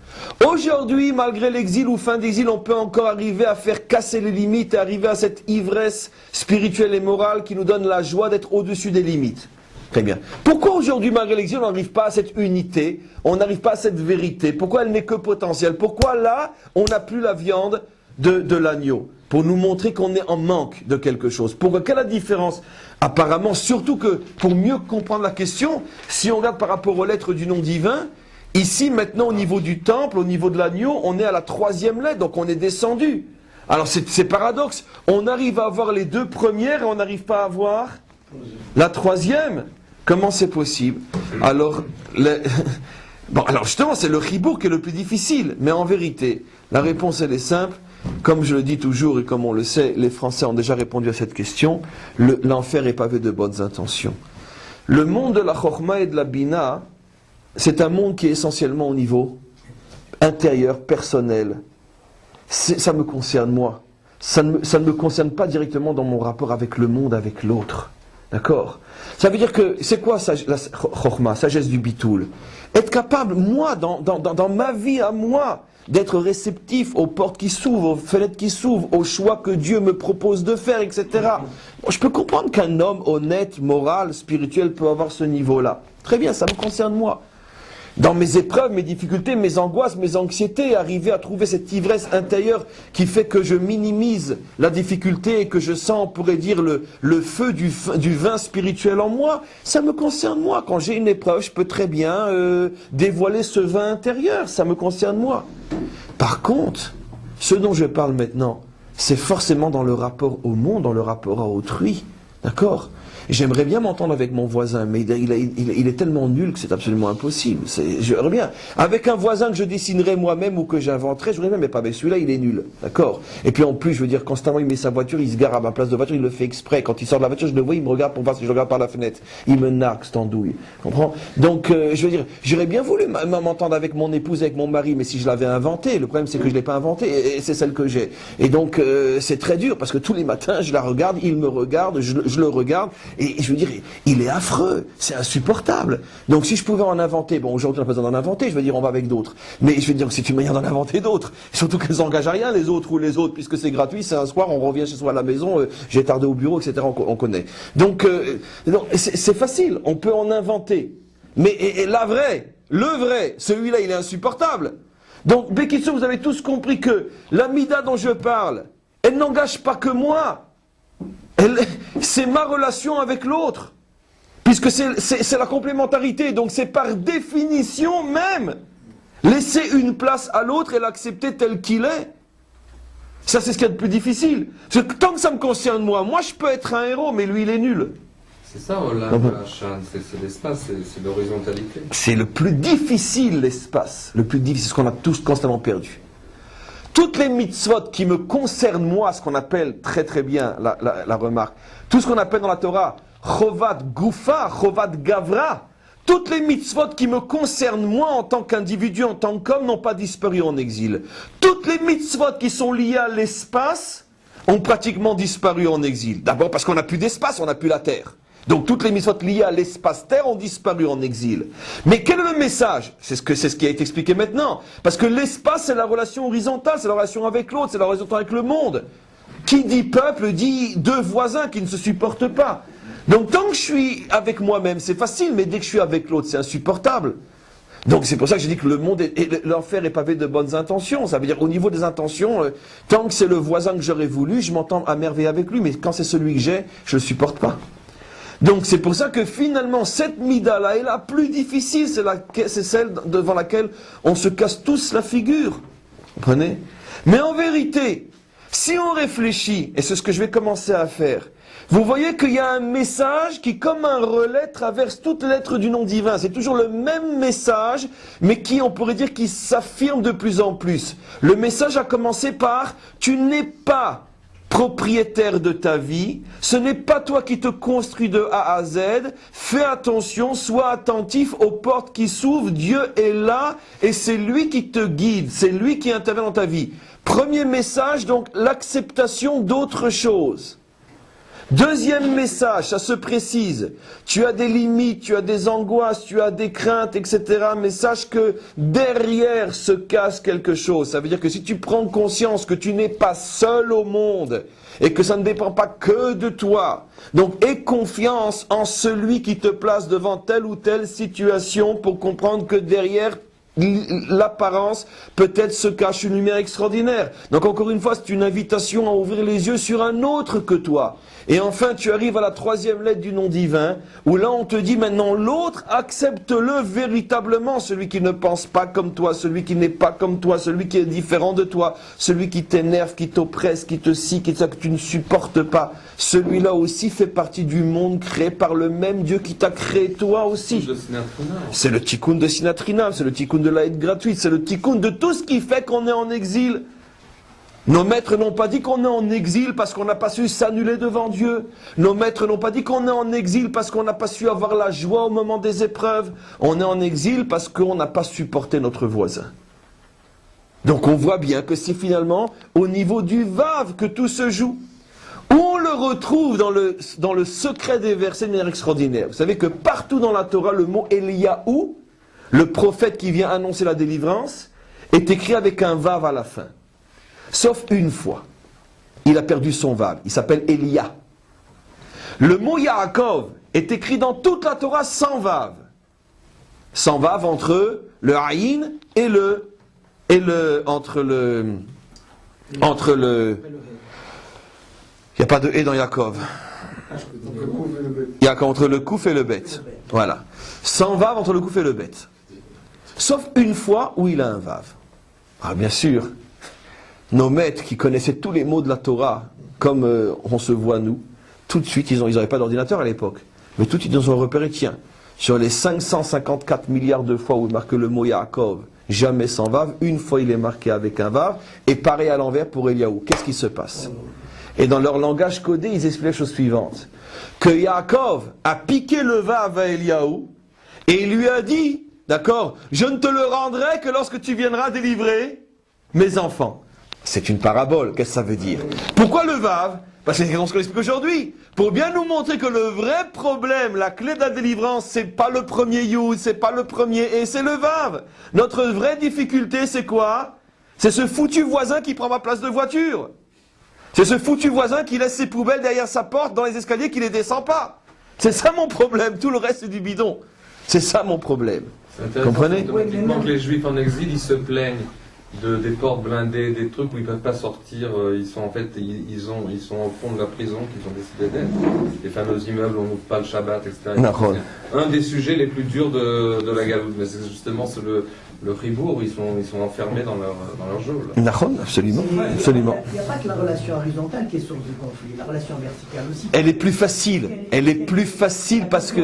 Aujourd'hui, malgré l'exil ou fin d'exil, on peut encore arriver à faire casser les limites et arriver à cette ivresse spirituelle et morale qui nous donne la joie d'être au-dessus des limites. Très bien. Pourquoi aujourd'hui, malgré l'exil, on n'arrive pas à cette unité, on n'arrive pas à cette vérité? Pourquoi elle n'est que potentielle? Pourquoi là, on n'a plus la viande de l'agneau? Pour nous montrer qu'on est en manque de quelque chose. Pourquoi? Quelle est la différence? Apparemment, surtout que, pour mieux comprendre la question, si on regarde par rapport aux lettres du nom divin, ici, maintenant, au niveau du temple, au niveau de l'agneau, on est à la 3e lettre, donc on est descendu. Alors, c'est paradoxe. On arrive à avoir les 2 premières et on n'arrive pas à avoir la 3e. Comment c'est possible? Alors, alors justement, c'est le chibour qui est le plus difficile. Mais en vérité, la réponse, elle est simple. Comme je le dis toujours et comme on le sait, les Français ont déjà répondu à cette question, l'enfer est pavé de bonnes intentions. Le monde de la Chokhma et de la Bina, c'est un monde qui est essentiellement au niveau intérieur, personnel. Ça me concerne moi. Ça ne me concerne pas directement dans mon rapport avec le monde, avec l'autre. D'accord? Ça veut dire que, c'est quoi la Chokhma, sagesse du bitoul? Être capable, moi, dans ma vie à moi, d'être réceptif aux portes qui s'ouvrent, aux fenêtres qui s'ouvrent, aux choix que Dieu me propose de faire, etc. Bon, je peux comprendre qu'un homme honnête, moral, spirituel peut avoir ce niveau-là. Très bien, ça me concerne moi. Dans mes épreuves, mes difficultés, mes angoisses, mes anxiétés, arriver à trouver cette ivresse intérieure qui fait que je minimise la difficulté et que je sens, on pourrait dire, le feu du vin spirituel en moi, ça me concerne moi. Quand j'ai une épreuve, je peux très bien dévoiler ce vin intérieur, ça me concerne moi. Par contre, ce dont je parle maintenant, c'est forcément dans le rapport au monde, dans le rapport à autrui. D'accord ? J'aimerais bien m'entendre avec mon voisin, mais il est tellement nul que c'est absolument impossible. J'aimerais bien. Avec un voisin que je dessinerais moi-même ou que j'inventerais, je voudrais bien, mais pas avec celui-là, il est nul. D'accord? Et puis en plus, je veux dire, constamment, il met sa voiture, il se gare à ma place de voiture, il le fait exprès. Quand il sort de la voiture, je le vois, il me regarde pour voir si je regarde par la fenêtre. Il me nargue, cette andouille. Comprends? Donc, je veux dire, j'aurais bien voulu m'entendre avec mon épouse, avec mon mari, mais si je l'avais inventé, le problème c'est que je l'ai pas inventé, et c'est celle que j'ai. Et donc, c'est très dur, parce que tous les matins, je la regarde, il me regarde, je le regarde, et je veux dire, il est affreux, c'est insupportable. Donc si je pouvais en inventer, bon aujourd'hui on n'a pas besoin d'en inventer, je veux dire on va avec d'autres. Mais je veux dire que c'est une manière d'en inventer d'autres. Surtout qu'elles n'engagent à rien les autres ou les autres, puisque c'est gratuit, c'est un soir, on revient chez soi à la maison, j'ai tardé au bureau, etc. On connaît. Donc c'est facile, on peut en inventer. Mais et la vraie, le vrai, celui-là il est insupportable. Donc Bekitsu, vous avez tous compris que la mida dont je parle, elle n'engage pas que moi. c'est ma relation avec l'autre. Puisque c'est la complémentarité. Donc c'est par définition même laisser une place à l'autre et l'accepter tel qu'il est. Ça, c'est ce qu'il y a de plus difficile. Parce que tant que ça me concerne moi je peux être un héros, mais lui, il est nul. C'est ça, c'est l'espace, c'est l'horizontalité. C'est le plus difficile, l'espace. Le plus difficile, ce qu'on a tous constamment perdu. Toutes les mitzvot qui me concernent moi, ce qu'on appelle très très bien la remarque, tout ce qu'on appelle dans la Torah, chovat gufa, chovat gavra, toutes les mitzvot qui me concernent moi en tant qu'individu, en tant qu'homme, n'ont pas disparu en exil. Toutes les mitzvot qui sont liées à l'espace ont pratiquement disparu en exil. D'abord parce qu'on n'a plus d'espace, on n'a plus la terre. Donc toutes les mitzvot liées à l'espace-terre ont disparu en exil. Mais quel est le message? C'est ce qui a été expliqué maintenant. Parce que l'espace, c'est la relation horizontale, c'est la relation avec l'autre, c'est la relation avec le monde. Qui dit peuple dit deux voisins qui ne se supportent pas. Donc tant que je suis avec moi-même, c'est facile, mais dès que je suis avec l'autre, c'est insupportable. Donc c'est pour ça que j'ai dit que le monde l'enfer est pavé de bonnes intentions. Ça veut dire au niveau des intentions, tant que c'est le voisin que j'aurais voulu, je m'entends à merveille avec lui, mais quand c'est celui que j'ai, je ne le supporte pas. Donc c'est pour ça que finalement cette mida-là est la plus difficile, c'est celle devant laquelle on se casse tous la figure. Vous comprenez? Mais en vérité, si on réfléchit, et c'est ce que je vais commencer à faire, vous voyez qu'il y a un message qui, comme un relais, traverse toutes les lettres du nom divin. C'est toujours le même message, mais qui, on pourrait dire, qui s'affirme de plus en plus. Le message a commencé par « Tu n'es pas propriétaire de ta vie, ce n'est pas toi qui te construis de A à Z, fais attention, sois attentif aux portes qui s'ouvrent, Dieu est là, et c'est lui qui te guide, c'est lui qui intervient dans ta vie. » Premier message, donc, l'acceptation d'autre chose. Deuxième message, ça se précise, tu as des limites, tu as des angoisses, tu as des craintes, etc. Mais sache que derrière se cache quelque chose. Ça veut dire que si tu prends conscience que tu n'es pas seul au monde et que ça ne dépend pas que de toi, donc aie confiance en celui qui te place devant telle ou telle situation pour comprendre que derrière l'apparence, peut-être se cache une lumière extraordinaire. Donc encore une fois, c'est une invitation à ouvrir les yeux sur un autre que toi. Et enfin, tu arrives à la troisième lettre du nom divin, où là on te dit maintenant l'autre, accepte-le véritablement, celui qui ne pense pas comme toi, celui qui n'est pas comme toi, celui qui est différent de toi, celui qui t'énerve, qui t'oppresse, qui te scie, que tu ne supportes pas. Celui-là aussi fait partie du monde créé par le même Dieu qui t'a créé toi aussi. C'est le tikkun de Sinatrinam, c'est le tikkun de l'aide gratuite, c'est le tikkun de tout ce qui fait qu'on est en exil. Nos maîtres n'ont pas dit qu'on est en exil parce qu'on n'a pas su s'annuler devant Dieu. Nos maîtres n'ont pas dit qu'on est en exil parce qu'on n'a pas su avoir la joie au moment des épreuves. On est en exil parce qu'on n'a pas supporté notre voisin. Donc on voit bien que c'est finalement au niveau du Vav que tout se joue. Où on le retrouve dans le secret des versets de manière extraordinaire. Vous savez que partout dans la Torah, le mot Eliyahu, le prophète qui vient annoncer la délivrance, est écrit avec un Vav à la fin. Sauf une fois. Il a perdu son Vav. Il s'appelle Elia. Le mot Yaakov est écrit dans toute la Torah sans Vav. Sans Vav entre le Aïn et entre le... Il n'y a pas de E dans Yaakov. Yaakov entre le Kouf et le Bet. Voilà. Sans Vav entre le Kouf et le Bet. Sauf une fois où il a un Vav. Ah, bien sûr. Nos maîtres qui connaissaient tous les mots de la Torah, comme on se voit nous, tout de suite, ils n'avaient pas d'ordinateur à l'époque, mais tout de suite ils ont repéré, tiens, sur les 554 milliards de fois où il marque le mot Yaakov, jamais sans Vav, une fois il est marqué avec un Vav, et pareil à l'envers pour Eliaou. Qu'est-ce qui se passe? Et dans leur langage codé, ils expliquent la chose suivante, que Yaakov a piqué le Vav à Eliaou, et il lui a dit, d'accord, je ne te le rendrai que lorsque tu viendras délivrer mes enfants. C'est une parabole, qu'est-ce que ça veut dire? Pourquoi le Vav? Parce que c'est ce qu'on explique aujourd'hui. Pour bien nous montrer que le vrai problème, la clé de la délivrance, c'est pas le premier Yud, c'est pas le premier E, c'est le Vav. Notre vraie difficulté, c'est quoi? C'est ce foutu voisin qui prend ma place de voiture. C'est ce foutu voisin qui laisse ses poubelles derrière sa porte dans les escaliers, qui les descend pas. C'est ça mon problème, tout le reste c'est du bidon. C'est ça mon problème. C'est intéressant. Comprenez? Automatiquement que les Juifs en exil, ils se plaignent des portes blindées, des trucs où ils peuvent pas sortir. Ils sont en fait, ils sont au fond de la prison qu'ils ont décidé d'être. Les fameux immeubles où on n'ouvre pas le Shabbat, etc. C'est un des sujets les plus durs de la Galoute. Mais c'est justement le Ribour où ils sont enfermés dans leur geôle. Absolument. Absolument. Il n'y a pas que la relation horizontale qui est source de conflit, la relation verticale aussi. Elle est plus facile. Elle est plus facile parce que...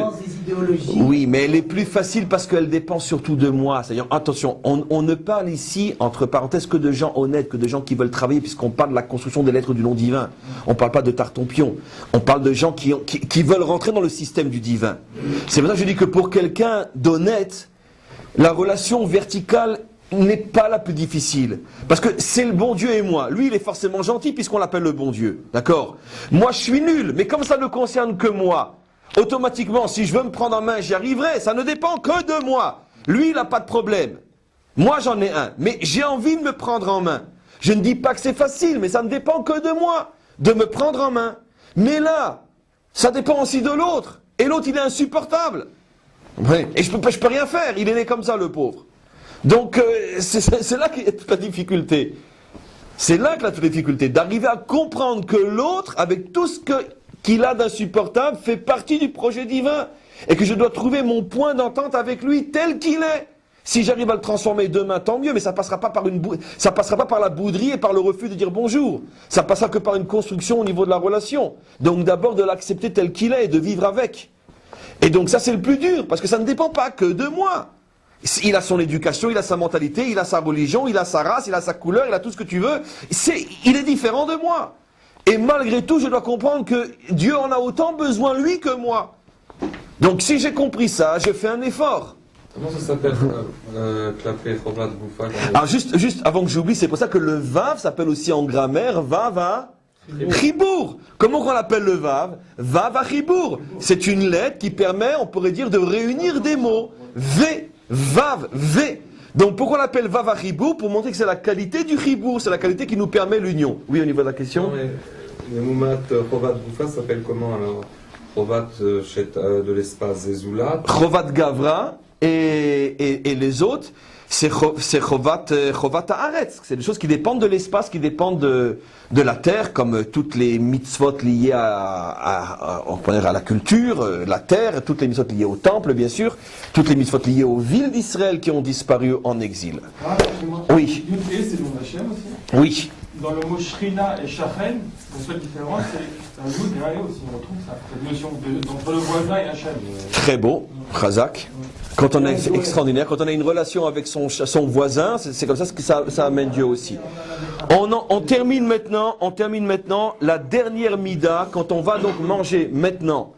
Oui, mais elle est plus facile parce qu'elle dépend surtout de moi. C'est-à-dire, attention, on ne parle ici, entre parenthèses, que de gens honnêtes, que de gens qui veulent travailler, puisqu'on parle de la construction des lettres du nom divin. On ne parle pas de tartompion. On parle de gens qui veulent rentrer dans le système du divin. C'est pour ça que je dis que pour quelqu'un d'honnête, la relation verticale n'est pas la plus difficile. Parce que c'est le bon Dieu et moi. Lui, il est forcément gentil puisqu'on l'appelle le bon Dieu. D'accord? Moi, je suis nul. Mais comme ça ne concerne que moi, automatiquement, si je veux me prendre en main, j'y arriverai. Ça ne dépend que de moi. Lui, il n'a pas de problème. Moi, j'en ai un. Mais j'ai envie de me prendre en main. Je ne dis pas que c'est facile, mais ça ne dépend que de moi. De me prendre en main. Mais là, ça dépend aussi de l'autre. Et l'autre, il est insupportable. Oui. Et je peux rien faire, il est né comme ça le pauvre. Donc c'est là qu'est toute la difficulté. C'est là que la difficulté, d'arriver à comprendre que l'autre, avec tout ce qu'il a d'insupportable, fait partie du projet divin. Et que je dois trouver mon point d'entente avec lui tel qu'il est. Si j'arrive à le transformer demain, tant mieux, mais ça passera pas par la bouderie et par le refus de dire bonjour. Ça passera que par une construction au niveau de la relation. Donc d'abord de l'accepter tel qu'il est et de vivre avec. Et donc ça c'est le plus dur, parce que ça ne dépend pas que de moi. Il a son éducation, il a sa mentalité, il a sa religion, il a sa race, il a sa couleur, il a tout ce que tu veux. Il est différent de moi. Et malgré tout, je dois comprendre que Dieu en a autant besoin lui que moi. Donc si j'ai compris ça, je fais un effort. Comment ça s'appelle Clapé, Chovat, Goufa? Alors juste avant que j'oublie, c'est pour ça que le Vav s'appelle aussi en grammaire Vav Chibour. Comment on l'appelle le Vav? Vav à Chibour. C'est une lettre qui permet, on pourrait dire, de réunir des mots. V, Vav, V. Donc pourquoi on l'appelle Vav à Chibour? Pour montrer que c'est la qualité du Chibour, c'est la qualité qui nous permet l'union. Oui, au niveau de la question. Le Moumat Chovat Goufa s'appelle comment alors? Chovat de l'espace Zezoulat. Chovat Gavra et les autres. C'est Chovat Haaretz. C'est des choses qui dépendent de l'espace, qui dépendent de la terre, comme toutes les mitzvot liées à la culture, la terre, toutes les mitzvot liées au temple, bien sûr, toutes les mitzvot liées aux villes d'Israël qui ont disparu en exil. Oui. Yud-Hé, c'est le nom d'Hachem aussi. Oui. Dans le mot Shrina et Shachen, la seule différence, c'est un Yud et un Hé aussi. On retrouve ça, cette notion entre le voisin et Hachem. Très beau, Chazak. Quand on est extraordinaire, quand on a une relation avec son voisin, c'est comme ça que ça amène Dieu aussi. On termine maintenant la dernière mida, quand on va donc manger maintenant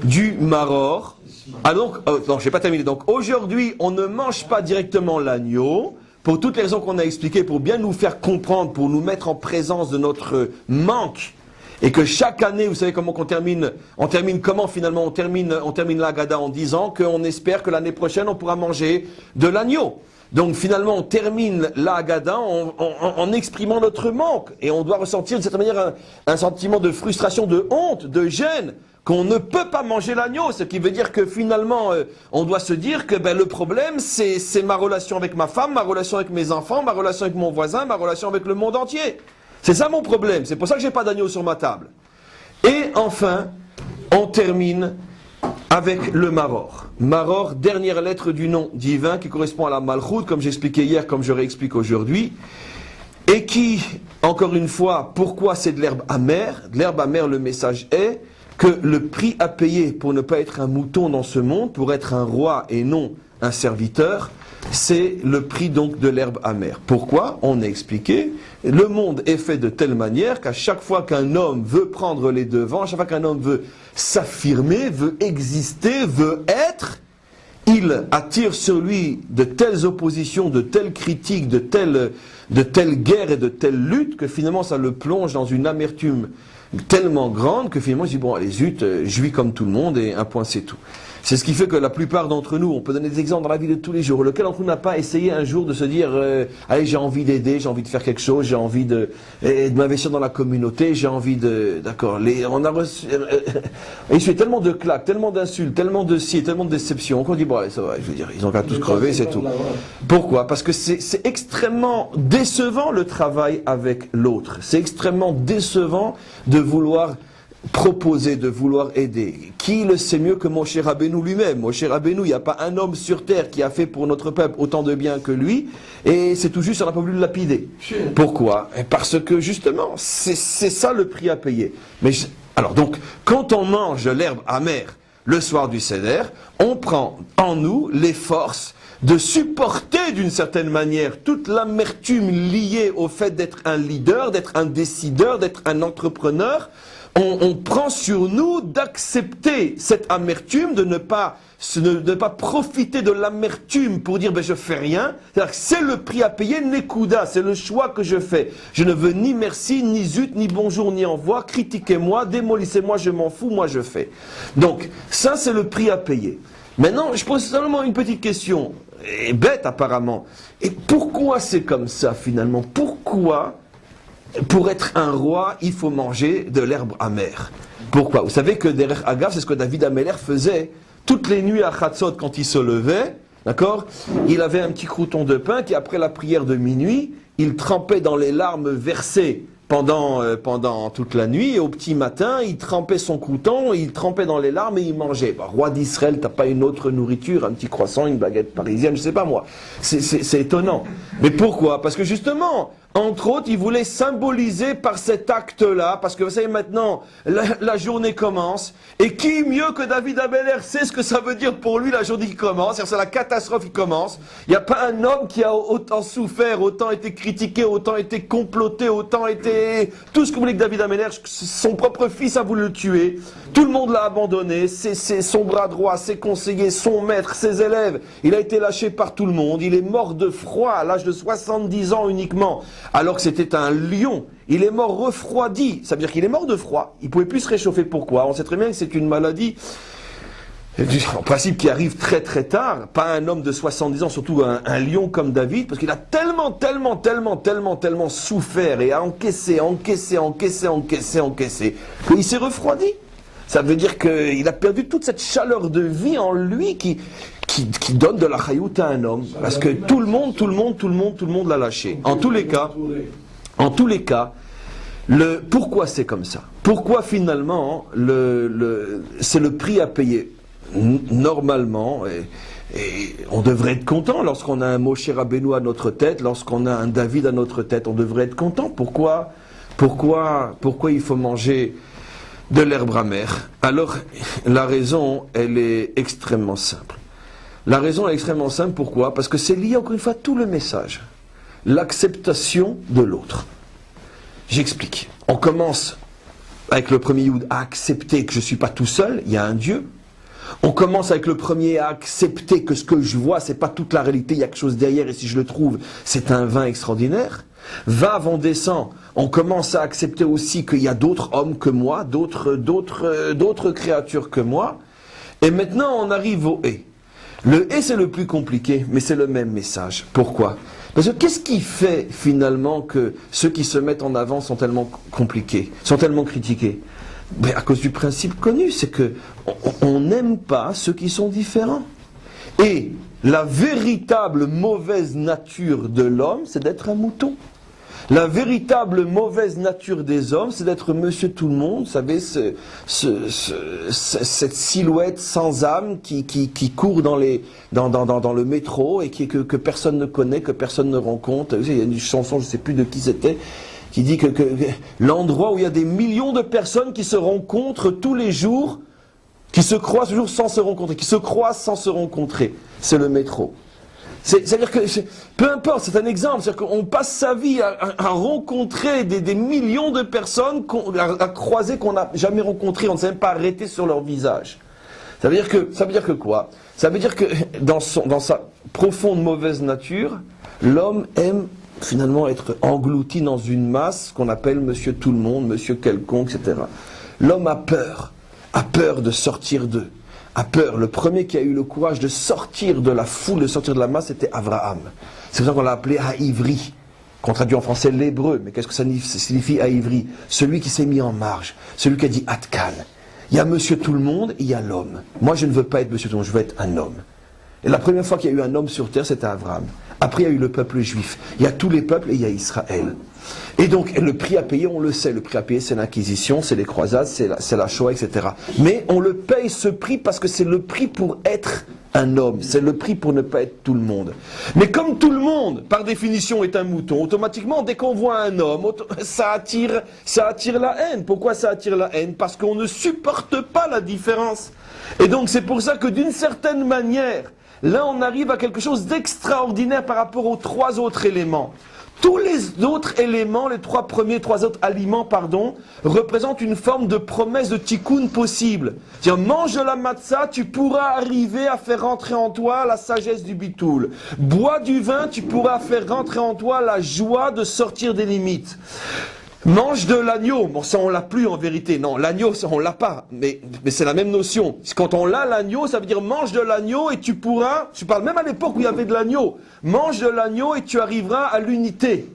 du maror. Ah donc, non, je n'ai pas terminé. Donc aujourd'hui, on ne mange pas directement l'agneau, pour toutes les raisons qu'on a expliquées, pour bien nous faire comprendre, pour nous mettre en présence de notre manque. Et que chaque année, vous savez comment on termine comment finalement on termine l'Agada en disant qu'on espère que l'année prochaine on pourra manger de l'agneau. Donc finalement on termine l'Agada en exprimant notre manque. Et on doit ressentir de cette manière un sentiment de frustration, de honte, de gêne, qu'on ne peut pas manger l'agneau. Ce qui veut dire que finalement on doit se dire que le problème c'est ma relation avec ma femme, ma relation avec mes enfants, ma relation avec mon voisin, ma relation avec le monde entier. C'est ça mon problème, c'est pour ça que j'ai pas d'agneau sur ma table. Et enfin, on termine avec le Maror. Maror, dernière lettre du nom divin qui correspond à la Malchut, comme j'expliquais hier, comme je réexplique aujourd'hui. Et qui, encore une fois, pourquoi c'est de l'herbe amère? De l'herbe amère, le message est que le prix à payer pour ne pas être un mouton dans ce monde, pour être un roi et non un serviteur, c'est le prix donc de l'herbe amère. Pourquoi? On a expliqué. Le monde est fait de telle manière qu'à chaque fois qu'un homme veut prendre les devants, à chaque fois qu'un homme veut s'affirmer, veut exister, veut être, il attire sur lui de telles oppositions, de telles critiques, de telles guerres et de telles luttes que finalement ça le plonge dans une amertume tellement grande que finalement, je dis, bon, allez, zut, je vis comme tout le monde et un point, c'est tout. C'est ce qui fait que la plupart d'entre nous, on peut donner des exemples dans la vie de tous les jours, lequel d'entre nous n'a pas essayé un jour de se dire, allez, j'ai envie d'aider, j'ai envie de faire quelque chose, j'ai envie de m'investir dans la communauté, j'ai envie de, d'accord, on a reçu, il suit tellement de claques, tellement d'insultes, tellement de ci, tellement de déceptions, qu'on dit, bon, allez, ça va, je veux dire, ils ont qu'à tous crever, c'est tout. Pourquoi? Parce que c'est extrêmement décevant le travail avec l'autre. C'est extrêmement décevant de vouloir proposer, de vouloir aider. Qui le sait mieux que Moshe Rabbeinu lui-même? Moshe Rabbeinu, il n'y a pas un homme sur terre qui a fait pour notre peuple autant de bien que lui, et c'est tout juste, on n'a pas voulu le lapider. Pourquoi? Parce que justement, c'est ça le prix à payer. Alors donc, quand on mange l'herbe amère le soir du Seder, on prend en nous les forces de supporter d'une certaine manière toute l'amertume liée au fait d'être un leader, d'être un décideur, d'être un entrepreneur. On prend sur nous d'accepter cette amertume, de ne pas profiter de l'amertume pour dire je fais rien. C'est-à-dire que c'est le prix à payer, Nekuda, c'est le choix que je fais. Je ne veux ni merci, ni zut, ni bonjour, ni au revoir, critiquez-moi, démolissez-moi, je m'en fous, moi je fais. Donc ça c'est le prix à payer. Maintenant je pose seulement une petite question, et bête apparemment. Et pourquoi c'est comme ça finalement? Pourquoi pour être un roi, il faut manger de l'herbe amère? Pourquoi? Vous savez que derrière Agav, c'est ce que David Ameller faisait toutes les nuits à Chatzot quand il se levait, d'accord? Il avait un petit crouton de pain qui, après la prière de minuit, il trempait dans les larmes versées pendant toute la nuit, et au petit matin, il trempait son crouton, il trempait dans les larmes et il mangeait. Bah, roi d'Israël, t'as pas une autre nourriture, un petit croissant, une baguette parisienne, je sais pas moi. C'est étonnant. Mais pourquoi? Parce que justement, entre autres, il voulait symboliser par cet acte-là, parce que vous savez maintenant, la journée commence, et qui mieux que David Ameller sait ce que ça veut dire pour lui la journée qui commence, c'est la catastrophe qui commence. Il n'y a pas un homme qui a autant souffert, autant été critiqué, autant été comploté, autant été... Tout ce que vous voulez que David Ameller, son propre fils a voulu le tuer, tout le monde l'a abandonné, son bras droit, ses conseillers, son maître, ses élèves, il a été lâché par tout le monde, il est mort de froid à l'âge de 70 ans uniquement. Alors que c'était un lion, il est mort refroidi, ça veut dire qu'il est mort de froid, il ne pouvait plus se réchauffer. Pourquoi? On sait très bien que c'est une maladie, en principe, qui arrive très très tard, pas un homme de 70 ans, surtout un lion comme David, parce qu'il a tellement souffert et a encaissé, qu'il s'est refroidi. Ça veut dire qu'il a perdu toute cette chaleur de vie en lui qui donne de la chayout à un homme. Parce que tout le monde l'a lâché. En tous les cas, pourquoi c'est comme ça? Pourquoi finalement c'est le prix à payer? Normalement, et on devrait être content lorsqu'on a un Moshe Rabbeinu à notre tête, lorsqu'on a un David à notre tête, on devrait être content. Pourquoi il faut manger de l'herbe amère? Alors, la raison, elle est extrêmement simple. La raison est extrêmement simple, pourquoi? Parce que c'est lié encore une fois à tout le message. L'acceptation de l'autre. J'explique. On commence avec le premier Youd à accepter que je ne suis pas tout seul, il y a un Dieu. On commence avec le premier à accepter que ce que je vois, c'est pas toute la réalité, il y a quelque chose derrière, et si je le trouve, c'est un vin extraordinaire. Vav, on descend, on commence à accepter aussi qu'il y a d'autres hommes que moi, d'autres créatures que moi. Et maintenant, on arrive au et. Le et, c'est le plus compliqué, mais c'est le même message. Pourquoi? Parce que qu'est-ce qui fait finalement que ceux qui se mettent en avant sont tellement compliqués, sont tellement critiqués? Ben, à cause du principe connu, c'est que on n'aime pas ceux qui sont différents. Et la véritable mauvaise nature de l'homme, c'est d'être un mouton. La véritable mauvaise nature des hommes, c'est d'être monsieur tout le monde, vous savez, cette silhouette sans âme qui court dans le métro et que personne ne connaît, que personne ne rencontre. Il y a une chanson, je ne sais plus de qui c'était, qui dit que l'endroit où il y a des millions de personnes qui se rencontrent tous les jours, qui se croisent toujours sans se rencontrer, qui se croisent sans se rencontrer, c'est le métro. C'est-à-dire que, peu importe, c'est un exemple, c'est-à-dire qu'on passe sa vie à rencontrer des millions de personnes, à croiser qu'on n'a jamais rencontrées, on ne sait même pas arrêter sur leur visage. Ça veut dire que quoi? Ça veut dire que dans sa profonde mauvaise nature, l'homme aime finalement être englouti dans une masse qu'on appelle monsieur tout le monde, monsieur quelconque, etc. L'homme a peur de sortir d'eux, a peur. Le premier qui a eu le courage de sortir de la foule, de sortir de la masse, c'était Abraham. C'est pour ça qu'on l'a appelé Haïvri, qu'on traduit en français l'hébreu. Mais qu'est-ce que ça signifie Haïvri? Celui qui s'est mis en marge, celui qui a dit Atkan. Il y a monsieur tout le monde et il y a l'homme. Moi je ne veux pas être monsieur tout le monde, je veux être un homme. Et la première fois qu'il y a eu un homme sur terre, c'était Abraham. Après, il y a eu le peuple juif. Il y a tous les peuples et il y a Israël. Et donc, le prix à payer, on le sait. Le prix à payer, c'est l'Inquisition, c'est les croisades, c'est la Shoah, etc. Mais on le paye ce prix parce que c'est le prix pour être un homme. C'est le prix pour ne pas être tout le monde. Mais comme tout le monde, par définition, est un mouton, automatiquement, dès qu'on voit un homme, ça attire la haine. Pourquoi ça attire la haine? Parce qu'on ne supporte pas la différence. Et donc, c'est pour ça que d'une certaine manière, là, on arrive à quelque chose d'extraordinaire par rapport aux trois autres éléments. Tous les autres éléments, les trois autres aliments, représentent une forme de promesse de tikkun possible. C'est-à-dire, mange la matzah, tu pourras arriver à faire rentrer en toi la sagesse du bitoul. Bois du vin, tu pourras faire rentrer en toi la joie de sortir des limites. Mange de l'agneau, bon ça on l'a plus en vérité, non l'agneau ça on l'a pas, mais c'est la même notion. Quand on l'a l'agneau, ça veut dire mange de l'agneau et tu pourras, je parle même à l'époque où il y avait de l'agneau, mange de l'agneau et tu arriveras à l'unité.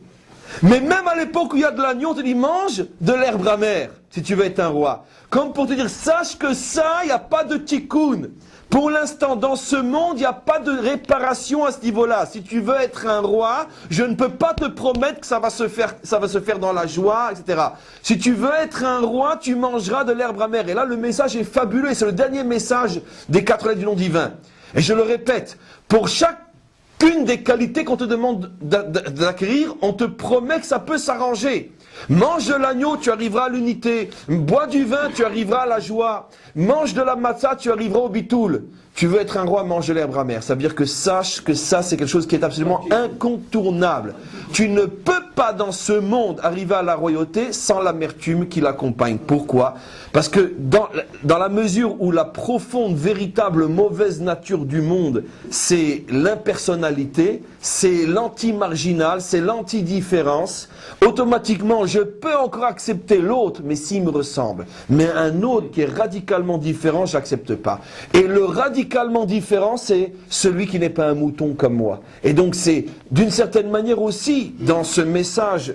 Mais même à l'époque où il y a de l'agneau, on te dit mange de l'herbe amère, si tu veux être un roi. Comme pour te dire, sache que ça, il n'y a pas de tikkun. Pour l'instant, dans ce monde, il n'y a pas de réparation à ce niveau-là. Si tu veux être un roi, je ne peux pas te promettre que ça va se faire dans la joie, etc. Si tu veux être un roi, tu mangeras de l'herbe amère. Et là, le message est fabuleux. Et c'est le dernier message des 4 lettres du nom divin. Et je le répète, pour chacune des qualités qu'on te demande d'acquérir, on te promet que ça peut s'arranger. Mange de l'agneau, tu arriveras à l'unité. Bois du vin, tu arriveras à la joie. Mange de la matzah, tu arriveras au bitoul. Tu veux être un roi, mange de l'herbe amère. Ça veut dire que sache que ça, c'est quelque chose qui est absolument incontournable. Tu ne peux pas dans ce monde arriver à la royauté sans l'amertume qui l'accompagne. Pourquoi? Parce que dans la mesure où la profonde, véritable, mauvaise nature du monde, c'est l'impersonnalité, c'est l'anti-marginal, c'est l'anti-différence, automatiquement, je peux encore accepter l'autre, mais s'il me ressemble. Mais un autre qui est radicalement différent, j'accepte pas. Et le radicalement différent, c'est celui qui n'est pas un mouton comme moi. Et donc c'est, d'une certaine manière aussi, dans ce message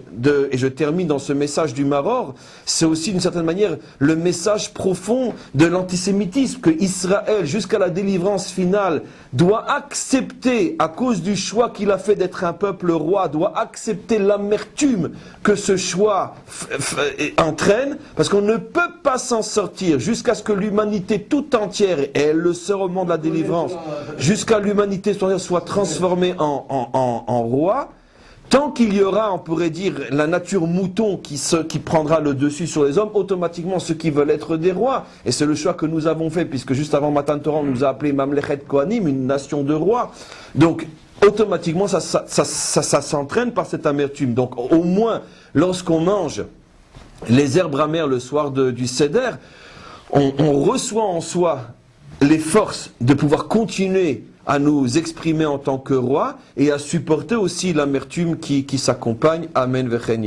et je termine dans ce message du Maror, c'est aussi d'une certaine manière le message profond de l'antisémitisme, que Israël, jusqu'à la délivrance finale, doit accepter, à cause du choix qu'il a fait d'être un peuple roi, doit accepter l'amertume que ce choix entraîne, parce qu'on ne peut pas s'en sortir jusqu'à ce que l'humanité tout entière, et elle le sort au moment de la délivrance, jusqu'à l'humanité soit transformée en roi. Tant qu'il y aura, on pourrait dire, la nature mouton qui prendra le dessus sur les hommes, automatiquement ceux qui veulent être des rois, et c'est le choix que nous avons fait, puisque juste avant Matan Torah, on nous a appelé Mamlechet Kohanim, une nation de rois. Donc, automatiquement, ça s'entraîne par cette amertume. Donc, au moins, lorsqu'on mange les herbes amères le soir du Seder, on reçoit en soi les forces de pouvoir continuer à nous exprimer en tant que roi et à supporter aussi l'amertume qui s'accompagne. Amen.